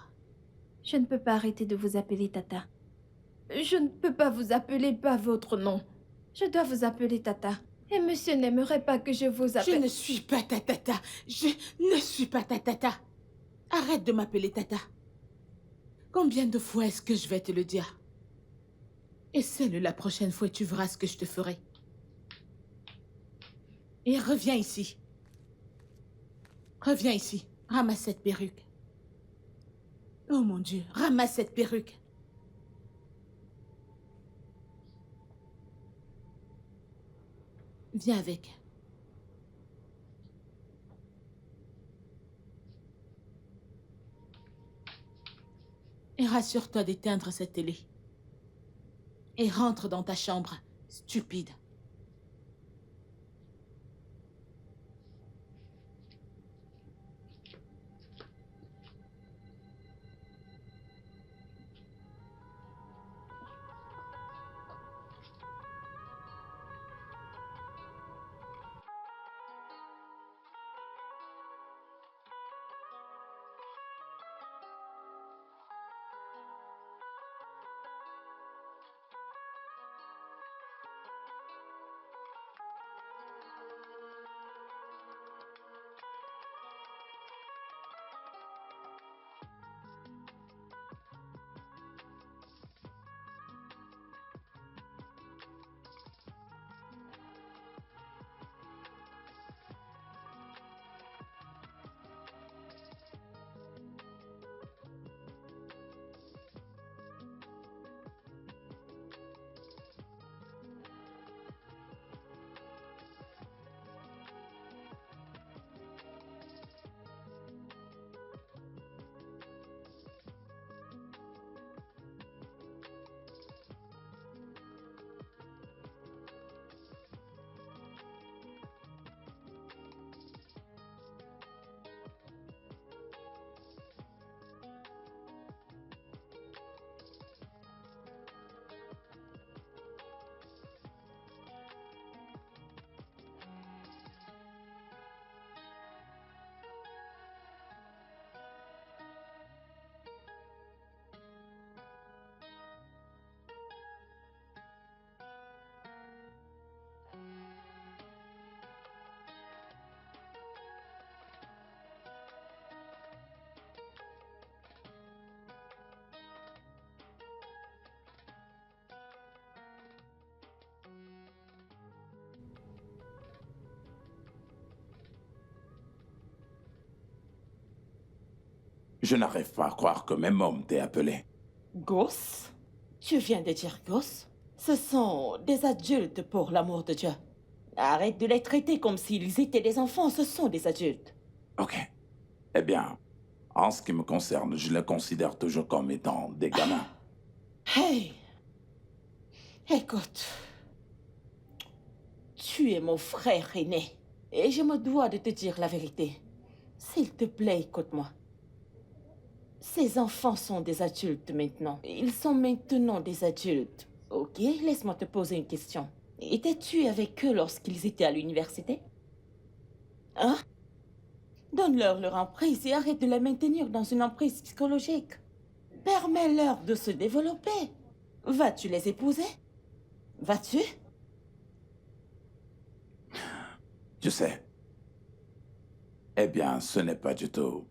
Je ne peux pas arrêter de vous appeler Tata. Je ne peux pas vous appeler par votre nom. Je dois vous appeler Tata. Et monsieur n'aimerait pas que je vous Je appelle... ne suis pas ta tata. Je ne suis pas ta tata. Arrête de m'appeler Tata. Combien de fois est-ce que je vais te le dire? Essaie-le la prochaine fois et tu verras ce que je te ferai. Et reviens ici. Reviens ici. Ramasse cette perruque. Oh mon Dieu, ramasse cette perruque. Viens avec. Et rassure-toi d'éteindre cette télé. Et rentre dans ta chambre, stupide. Je n'arrive pas à croire que même homme t'ait appelé. Gosses? Tu viens de dire gosses? Ce sont des adultes, pour l'amour de Dieu. Arrête de les traiter comme s'ils étaient des enfants, ce sont des adultes. Ok. Eh bien, en ce qui me concerne, je les considère toujours comme étant des gamins. Hey! Écoute, tu es mon frère aîné et je me dois de te dire la vérité. S'il te plaît, écoute-moi. Ces enfants sont des adultes maintenant. Ils sont maintenant des adultes. Ok, laisse-moi te poser une question. Étais-tu avec eux lorsqu'ils étaient à l'université? Hein? Donne-leur leur emprise et arrête de les maintenir dans une emprise psychologique. Permets-leur de se développer. Vas-tu les épouser? Vas-tu? Tu sais. Eh bien, ce n'est pas du tout...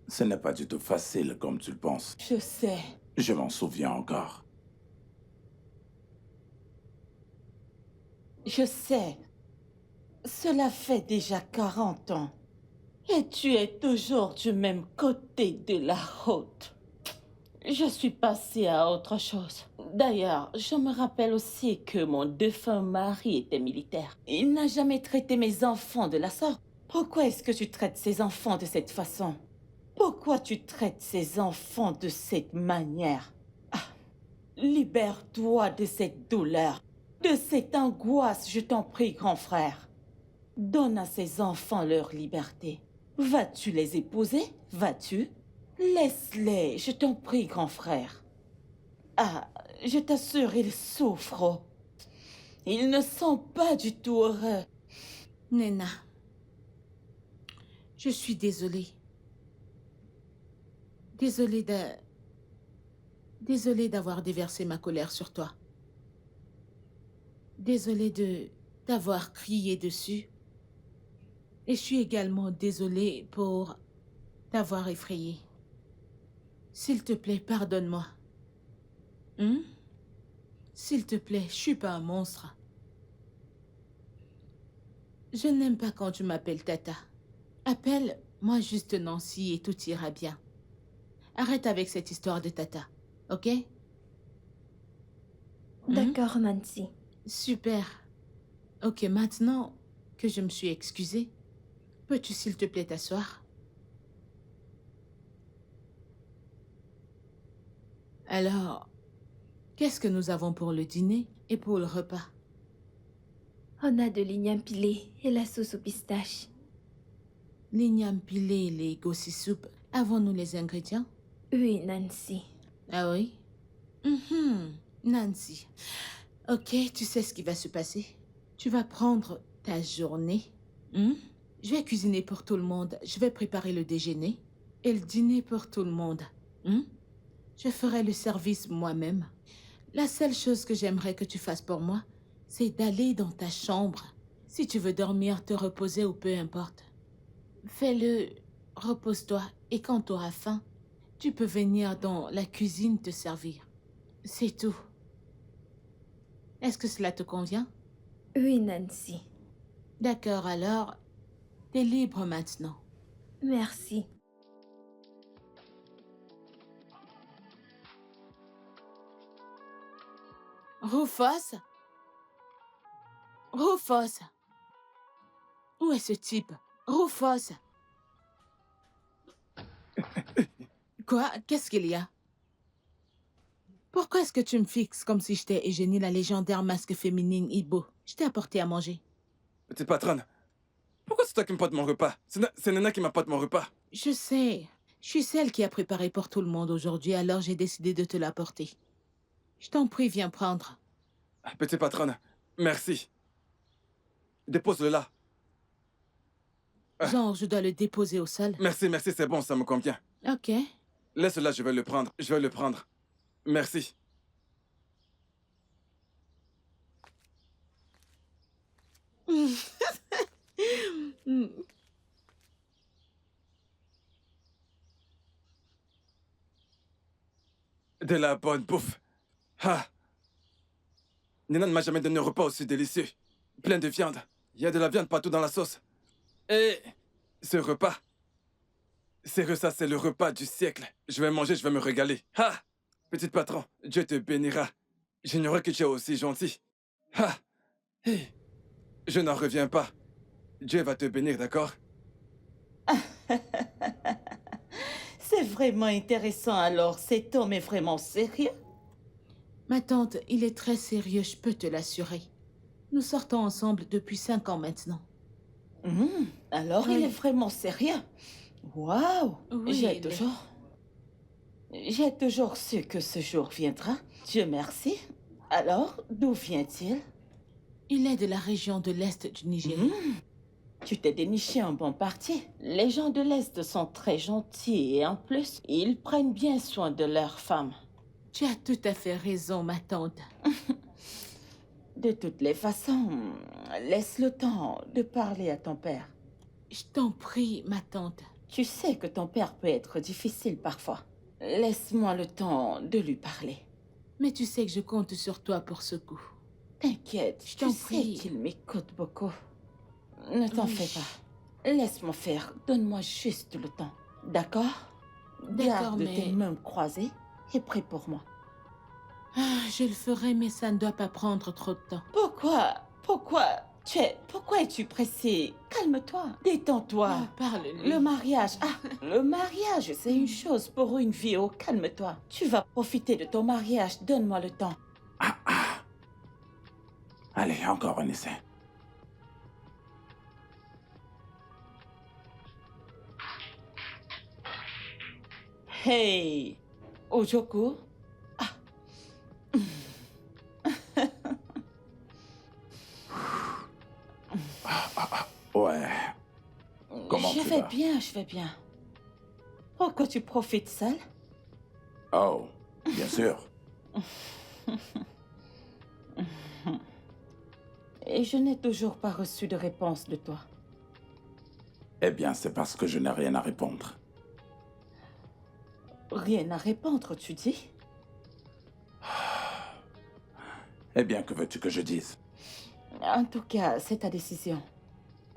Ce n'est pas du tout facile comme tu le penses. Je sais. Je m'en souviens encore. Je sais. Cela fait déjà 40 ans. Et tu es toujours du même côté de la route. Je suis passée à autre chose. D'ailleurs, je me rappelle aussi que mon défunt mari était militaire. Il n'a jamais traité mes enfants de la sorte. Pourquoi est-ce que tu traites ces enfants de cette façon? Pourquoi tu traites ces enfants de cette manière? Ah, libère-toi de cette douleur, de cette angoisse, je t'en prie, grand frère. Donne à ces enfants leur liberté. Vas-tu les épouser? Vas-tu? Laisse-les, je t'en prie, grand frère. Ah, je t'assure, ils souffrent. Ils ne sont pas du tout heureux. Nena, je suis désolée. Désolée d'avoir déversé ma colère sur toi. Désolée de t'avoir crié dessus. Et je suis également désolée pour t'avoir effrayée. S'il te plaît, pardonne-moi. S'il te plaît, je suis pas un monstre. Je n'aime pas quand tu m'appelles Tata. Appelle-moi juste Nancy et tout ira bien. Arrête avec cette histoire de Tata, ok? D'accord, Nancy. Super. Ok, maintenant que je me suis excusée, peux-tu s'il te plaît t'asseoir? Alors, qu'est-ce que nous avons pour le dîner et pour le repas? On a de l'igname pilé et la sauce aux pistaches. L'igname pilé et les gossi soup. Avons-nous les ingrédients? Oui, Nancy. Ah oui? Nancy. Ok, tu sais ce qui va se passer. Tu vas prendre ta journée. Je vais cuisiner pour tout le monde. Je vais préparer le déjeuner et le dîner pour tout le monde. Je ferai le service moi-même. La seule chose que j'aimerais que tu fasses pour moi, c'est d'aller dans ta chambre. Si tu veux dormir, te reposer ou peu importe. Fais-le, repose-toi et quand tu auras faim, tu peux venir dans la cuisine te servir. C'est tout. Est-ce que cela te convient? Oui, Nancy. D'accord, alors, t'es libre maintenant. Merci. Rufus? Rufus? Où est ce type? Rufus? Quoi? Qu'est-ce qu'il y a? Pourquoi est-ce que tu me fixes comme si j'étais Eugénie, la légendaire masque féminine Ibo? Je t'ai apporté à manger. Petite patronne, pourquoi c'est toi qui me portes mon repas? C'est Nana qui m'apporte mon repas. Je sais. Je suis celle qui a préparé pour tout le monde aujourd'hui, alors j'ai décidé de te l'apporter. Je t'en prie, viens prendre. Petite patronne, merci. Dépose-le là. Genre, je dois le déposer au sol. Merci, c'est bon, ça me convient. Ok. Laisse-le là, je vais le prendre. Merci. De la bonne bouffe. Ah. Nina ne m'a jamais donné un repas aussi délicieux. Plein de viande. Il y a de la viande partout dans la sauce. Et ce repas, c'est le repas du siècle. Je vais manger, je vais me régaler. Ah. Petit patron, Dieu te bénira. J'ignorais que tu es aussi gentil. Ah. Hey. Je n'en reviens pas. Dieu va te bénir, d'accord? C'est vraiment intéressant alors. Cet homme est vraiment sérieux? Ma tante, il est très sérieux, je peux te l'assurer. Nous sortons ensemble depuis 5 ans maintenant. Alors Oui. il est vraiment sérieux. Waouh! Oui, J'ai il est. toujours su que ce jour viendra. Dieu merci. Alors, d'où vient-il? Il est de la région de l'Est du Nigeria. Tu t'es déniché un bon parti. Les gens de l'Est sont très gentils et en plus, ils prennent bien soin de leurs femmes. Tu as tout à fait raison, ma tante. De toutes les façons, laisse le temps de parler à ton père. Je t'en prie, ma tante. Tu sais que ton père peut être difficile parfois. Laisse-moi le temps de lui parler. Mais tu sais que je compte sur toi pour ce coup. T'inquiète, Je tu t'en sais prie. qu'il m'écoute beaucoup. Ne t'en Oui. fais pas. Laisse-moi faire, donne-moi juste le temps. D'accord? D'accord, Garde mais- tes mains croisées et prie pour moi. Ah, je le ferai, mais ça ne doit pas prendre trop de temps. Pourquoi es-tu pressé? Calme-toi, détends-toi. Ah, parle-lui. Le mariage, c'est une chose pour une vie. Oh, calme-toi. Tu vas profiter de ton mariage, donne-moi le temps. Allez, encore un essai. Hey, Ojoko. Ouais. Comment Je tu vais vas? bien, je vais bien. Pourquoi tu profites seul? Oh, bien sûr. Et je n'ai toujours pas reçu de réponse de toi. Eh bien, c'est parce que je n'ai rien à répondre. Rien à répondre, tu dis? Eh bien, que veux-tu que je dise? En tout cas, c'est ta décision.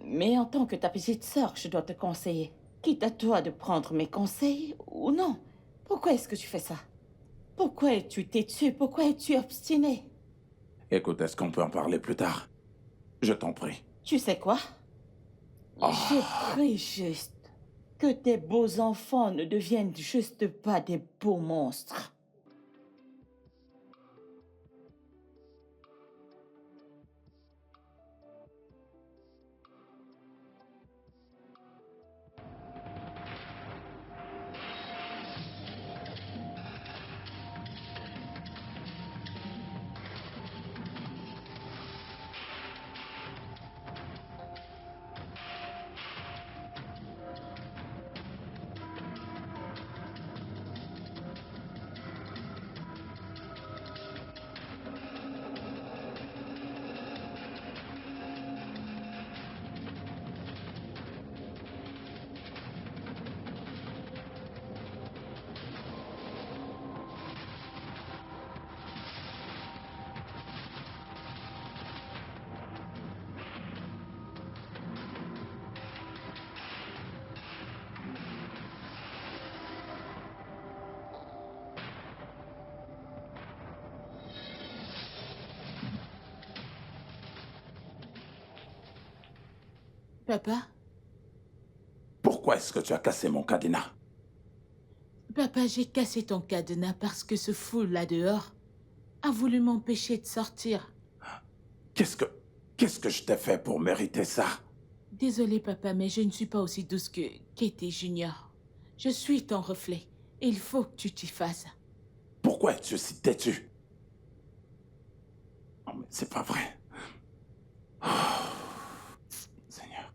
Mais en tant que ta petite sœur, je dois te conseiller. Quitte à toi de prendre mes conseils ou non. Pourquoi est-ce que tu fais ça? Pourquoi es-tu têtu? Pourquoi es-tu obstiné? Écoute, est-ce qu'on peut en parler plus tard? Je t'en prie. Tu sais quoi? Je prie juste que tes beaux enfants ne deviennent juste pas des beaux monstres. Papa? Pourquoi est-ce que tu as cassé mon cadenas? Papa, j'ai cassé ton cadenas parce que ce fou là dehors a voulu m'empêcher de sortir. Qu'est-ce que je t'ai fait pour mériter ça? Désolé, papa, mais je ne suis pas aussi douce que Katie Junior. Je suis ton reflet. Et il faut que tu t'y fasses. Pourquoi es-tu si têtu? Non, mais c'est pas vrai. Seigneur.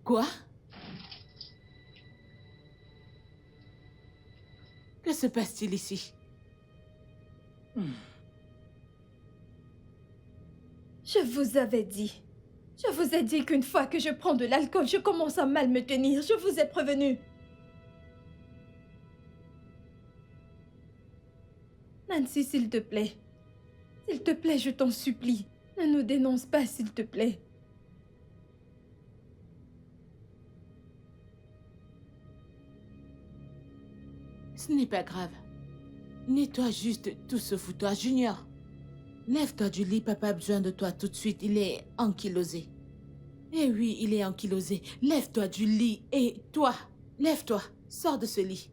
Quoi? Que se passe-t-il ici? Je vous avais dit. Je vous ai dit qu'une fois que je prends de l'alcool, je commence à mal me tenir. Je vous ai prévenu. Nancy, s'il te plaît. S'il te plaît, je t'en supplie. Ne nous dénonce pas, s'il te plaît. Ce n'est pas grave. Nettoie juste tout ce foutoir, Junior. Lève-toi du lit, papa a besoin de toi tout de suite. Il est ankylosé. Eh oui, il est ankylosé. Lève-toi du lit et toi, lève-toi. Sors de ce lit.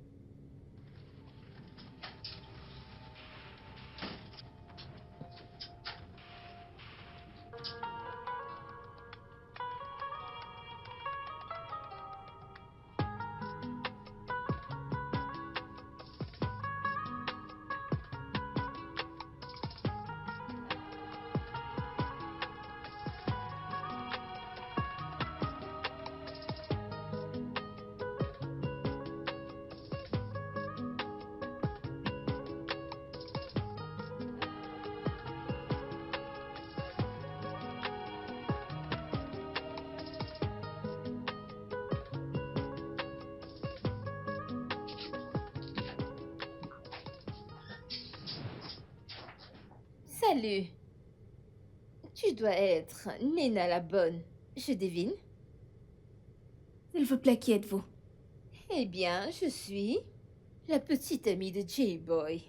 Salut. Tu dois être Nena la bonne. Je devine. S'il vous plaît, qui êtes-vous? Eh bien, je suis la petite amie de J-Boy.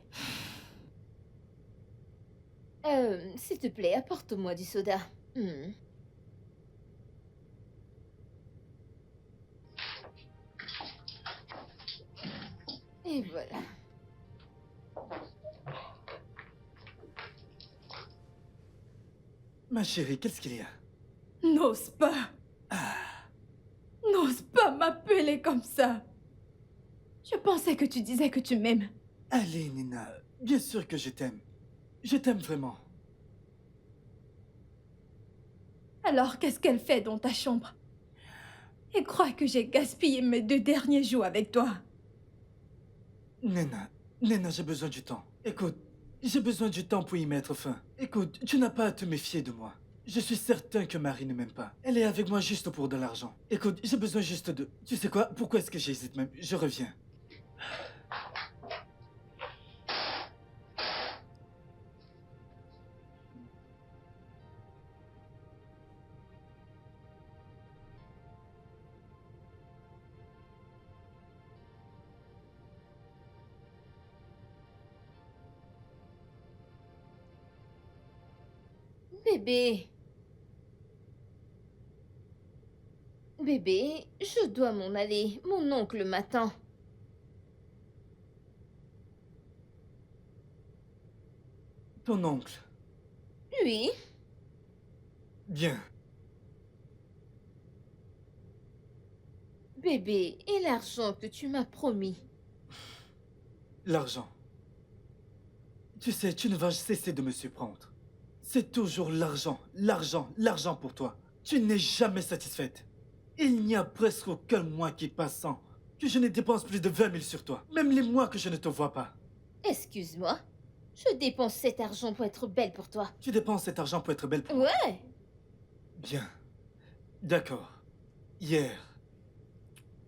S'il te plaît, apporte-moi du soda. Et voilà. Ma chérie, qu'est-ce qu'il y a? N'ose pas. N'ose pas m'appeler comme ça. Je pensais que tu disais que tu m'aimes. Allez, Nina, bien sûr que je t'aime. Je t'aime vraiment. Alors qu'est-ce qu'elle fait dans ta chambre? Elle croit que j'ai gaspillé mes 2 derniers jours avec toi. Nina, j'ai besoin du temps. Écoute, j'ai besoin du temps pour y mettre fin. Écoute, tu n'as pas à te méfier de moi. Je suis certain que Marie ne m'aime pas. Elle est avec moi juste pour de l'argent. Écoute, j'ai besoin juste de... Tu sais quoi? Pourquoi est-ce que j'hésite même? Je reviens. Bébé. Bébé, je dois m'en aller. Mon oncle m'attend. Ton oncle. Oui. Bien. Bébé, et l'argent que tu m'as promis? L'argent. Tu sais, tu ne vas cesser de me surprendre. C'est toujours l'argent, l'argent, l'argent pour toi. Tu n'es jamais satisfaite. Il n'y a presque aucun mois qui passe sans que je ne dépense plus de 20 000 sur toi. Même les mois que je ne te vois pas. Excuse-moi. Je dépense cet argent pour être belle pour toi. Tu dépenses cet argent pour être belle pour moi. Ouais. Bien. D'accord. Hier,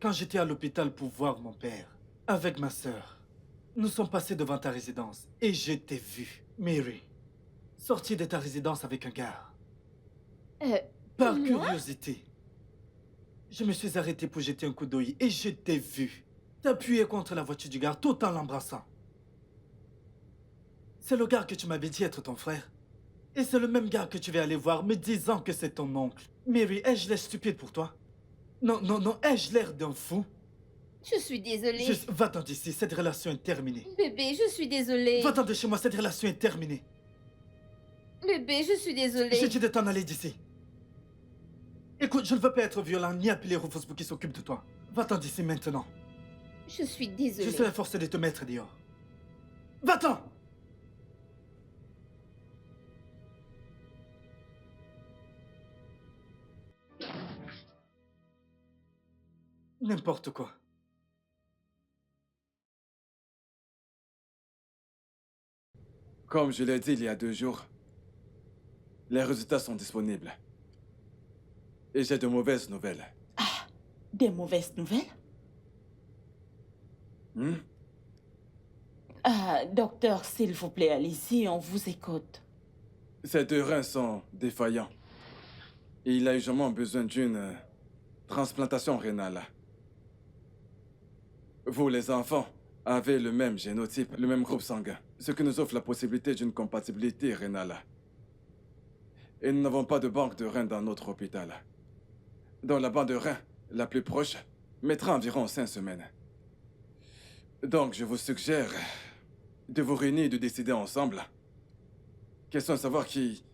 quand j'étais à l'hôpital pour voir mon père, avec ma sœur, nous sommes passés devant ta résidence et je t'ai vu, Mary, sortie de ta résidence avec un gars. Par moi? curiosité, je me suis arrêté pour jeter un coup d'œil et je t'ai vu t'appuyer contre la voiture du gars tout en l'embrassant. C'est le gars que tu m'avais dit être ton frère. Et c'est le même gars que tu vas aller voir me disant que c'est ton oncle. Mary, ai-je l'air stupide pour toi? Non, non, non, ai-je l'air d'un fou? Je suis désolée. Va-t'en d'ici, cette relation est terminée. Bébé, je suis désolée. Va-t'en de chez moi, cette relation est terminée. Bébé, je suis désolée. J'ai dit de t'en aller d'ici. Écoute, je ne veux pas être violent ni appeler Rufus pour qu'il s'occupe de toi. Va-t'en d'ici maintenant. Je suis désolée. Je serai forcé de te mettre dehors. Va-t'en! N'importe quoi. Comme je l'ai dit il y a 2 jours, les résultats sont disponibles. Et j'ai de mauvaises nouvelles. Des mauvaises nouvelles? Hmm? Docteur, s'il vous plaît, allez-y, on vous écoute. Ses 2 reins sont défaillants. Et il a urgemment besoin d'une transplantation rénale. Vous, les enfants, avez le même génotype, le même groupe sanguin, ce qui nous offre la possibilité d'une compatibilité rénale. Et nous n'avons pas de banque de reins dans notre hôpital. Donc la banque de reins, la plus proche, mettra environ 5 semaines. Donc je vous suggère de vous réunir et de décider ensemble. Question de savoir qui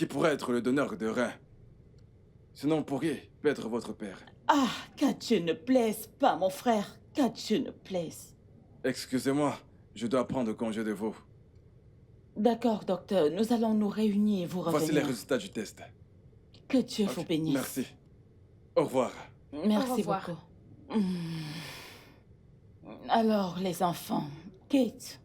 pourrait être le donneur de reins. Sinon, vous pourriez perdre votre père. Qu'à Dieu ne plaise pas, mon frère. Qu'à Dieu ne plaise. Excusez-moi, je dois prendre congé de vous. D'accord, docteur, nous allons nous réunir et vous revenir. Voici les résultats du test. Que Dieu Ok, vous bénisse. Merci. Au revoir. Merci Au revoir. beaucoup. Alors, les enfants, Kate,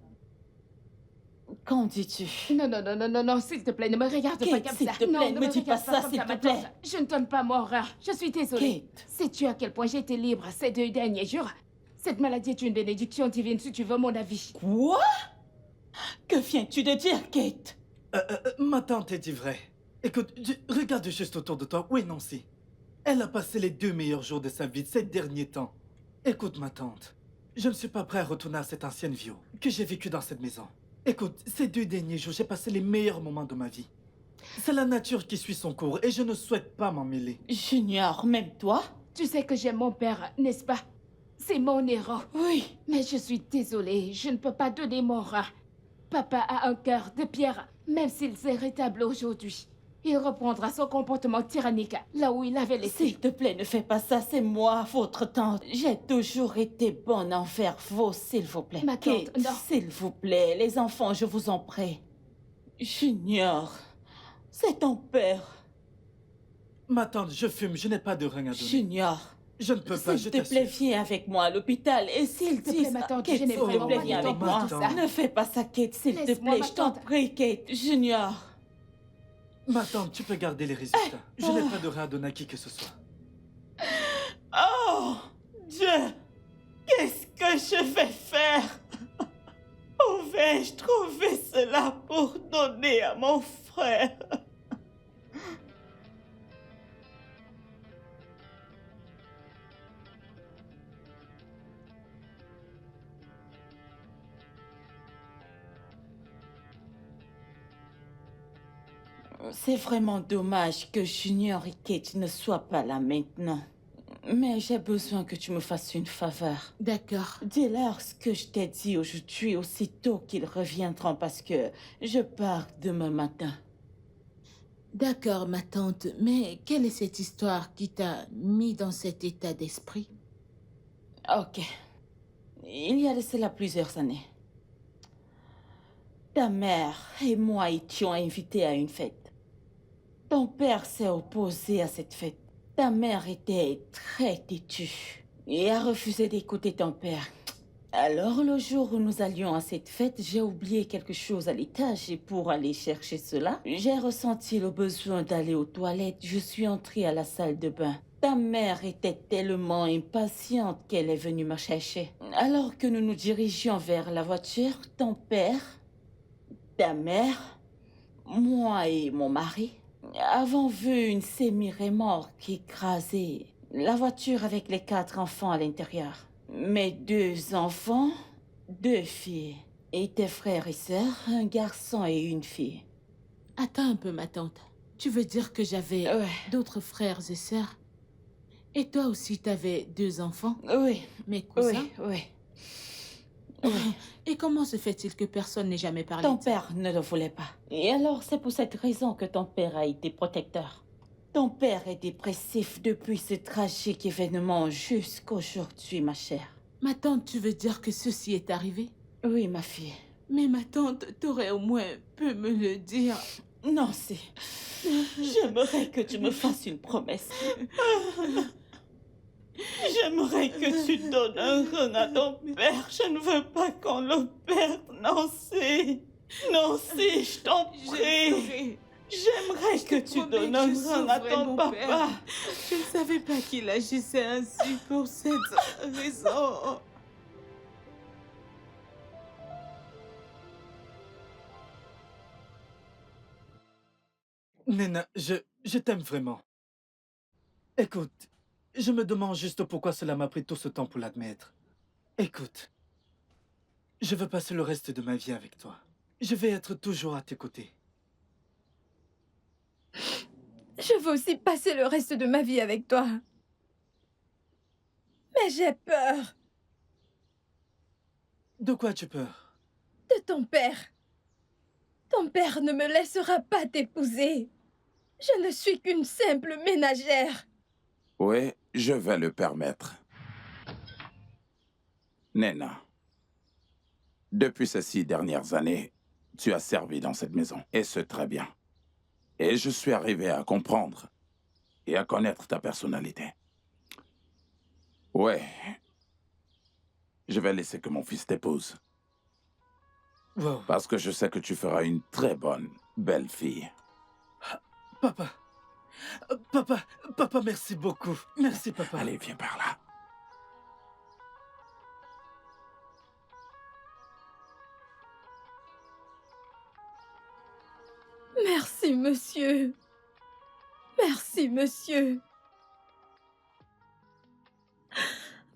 qu'en dis-tu? Non, non, non, non, non, non, s'il te plaît, ne me regarde pas Kate, comme s'il ça. te plaît, non, ne me me dis regarde pas ça, comme s'il te maintenant. plaît. Je ne donne pas mon rein. Je suis désolée. Kate. Sais-tu à quel point j'ai été libre ces 2 derniers jours? Cette maladie est une bénédiction divine, si tu veux mon avis. Quoi? Que viens-tu de dire, Kate? Ma tante est dit vrai. Écoute, regarde juste autour de toi. Oui, Nancy. Elle a passé les 2 meilleurs jours de sa vie ces derniers temps. Écoute, ma tante. Je ne suis pas prêt à retourner à cette ancienne vie que j'ai vécue dans cette maison. Écoute, ces 2 derniers jours, j'ai passé les meilleurs moments de ma vie. C'est la nature qui suit son cours et je ne souhaite pas m'en mêler. Junior, même toi? Tu sais que j'aime mon père, n'est-ce pas? C'est mon héros. Oui. Mais je suis désolée, je ne peux pas donner mon rein. Papa a un cœur de pierre, même s'il s'est rétabli aujourd'hui. Il reprendra son comportement tyrannique là où il avait laissé. S'il te plaît, ne fais pas ça, c'est moi, votre tante. J'ai toujours été bonne envers vous, s'il vous plaît. Ma tante, Kate, non. s'il vous plaît, les enfants, je vous en prie. Junior, c'est ton père. Ma tante, je fume, je n'ai pas de rein à donner. Junior, Je ne peux pas, je s'il te plaît, t'assure. viens avec moi à l'hôpital. Et s'il te dit plaît, ma tante, Kate, je n'ai s'il te vraiment plaît, pas viens de avec temps moi. pour tout ça. Ne fais pas ça, Kate, s'il te Laisse-moi, plaît, ma je t'en tante. prie, Kate. Junior. Ma tante, tu peux garder les résultats. Je n'ai pas de rein à donner à qui que ce soit. Oh, Dieu, qu'est-ce que je vais faire? Où vais-je trouver cela pour donner à mon frère? C'est vraiment dommage que Junior et Kate ne soient pas là maintenant. Mais j'ai besoin que tu me fasses une faveur. D'accord. Dis-leur ce que je t'ai dit aujourd'hui aussitôt qu'ils reviendront parce que je pars demain matin. D'accord, ma tante. Mais quelle est cette histoire qui t'a mis dans cet état d'esprit? Ok. Il y a de cela plusieurs années. Ta mère et moi étions invités à une fête. Ton père s'est opposé à cette fête. Ta mère était très têtue et a refusé d'écouter ton père. Alors, le jour où nous allions à cette fête, j'ai oublié quelque chose à l'étage et pour aller chercher cela, j'ai ressenti le besoin d'aller aux toilettes. Je suis entrée à la salle de bain. Ta mère était tellement impatiente qu'elle est venue me chercher. Alors que nous nous dirigions vers la voiture, ton père, ta mère, moi et mon mari avons vu une semi-remorque écraser la voiture avec les 4 enfants à l'intérieur. Mes 2 enfants, 2 filles, et tes frères et sœurs, un garçon et une fille. Attends un peu, ma tante. Tu veux dire que j'avais Ouais, d'autres frères et sœurs? Et toi aussi, t'avais 2 enfants? oui, Mes cousins? oui. Et comment se fait-il que personne n'ait jamais parlé Ton de ça? père ne le voulait pas. Et alors, c'est pour cette raison que ton père a été protecteur. Ton père est dépressif depuis ce tragique événement jusqu'aujourd'hui, ma chère. Ma tante, tu veux dire que ceci est arrivé? Oui, ma fille. Mais ma tante, t'aurais au moins pu me le dire. Nancy, j'aimerais que tu me fasses une promesse. J'aimerais que tu donnes un rein à ton père. Je ne veux pas qu'on le perde, Nancy. Nancy, je t'en prie. J'aimerais que tu donnes un rein à ton papa. Je ne savais pas qu'il agissait ainsi pour cette raison. Nena, je t'aime vraiment. Écoute, je me demande juste pourquoi cela m'a pris tout ce temps pour l'admettre. Écoute, je veux passer le reste de ma vie avec toi. Je vais être toujours à tes côtés. Je veux aussi passer le reste de ma vie avec toi. Mais j'ai peur De quoi tu peur? de ton père. Ton père ne me laissera pas t'épouser. Je ne suis qu'une simple ménagère. Oui, je vais le permettre. Nena, depuis ces 6 dernières années, tu as servi dans cette maison, et c'est très bien. Et je suis arrivé à comprendre et à connaître ta personnalité. Ouais, je vais laisser que mon fils t'épouse, Wow. parce que je sais que tu feras une très bonne, belle fille. Papa. Papa, merci beaucoup. Merci, papa. Allez, viens par là. Merci, monsieur. Merci, monsieur.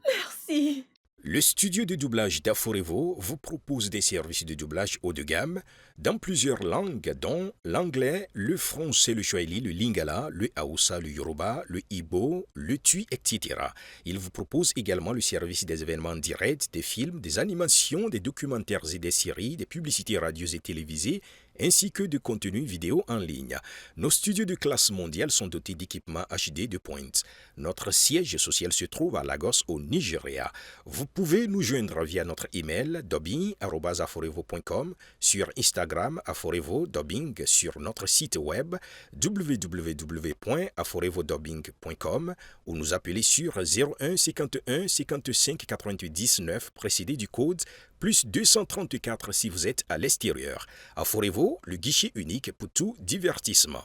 Merci. Le studio de doublage d'Aforevo vous propose des services de doublage haut de gamme dans plusieurs langues, dont l'anglais, le français, le swahili, le lingala, le hausa, le yoruba, le igbo, le tui, etc. Il vous propose également le service des événements directs, des films, des animations, des documentaires et des séries, des publicités radios et télévisées, ainsi que de contenus vidéo en ligne. Nos studios de classe mondiale sont dotés d'équipements HD de pointe. Notre siège social se trouve à Lagos, au Nigeria. Vous pouvez nous joindre via notre email dubbing@aforevo.com, sur Instagram Aforevo Dubbing, sur notre site web www.aforevodubbing.com ou nous appeler sur 01 51 55 88 19 précédé du code plus 234 si vous êtes à l'extérieur. Aforevo, le guichet unique pour tout divertissement.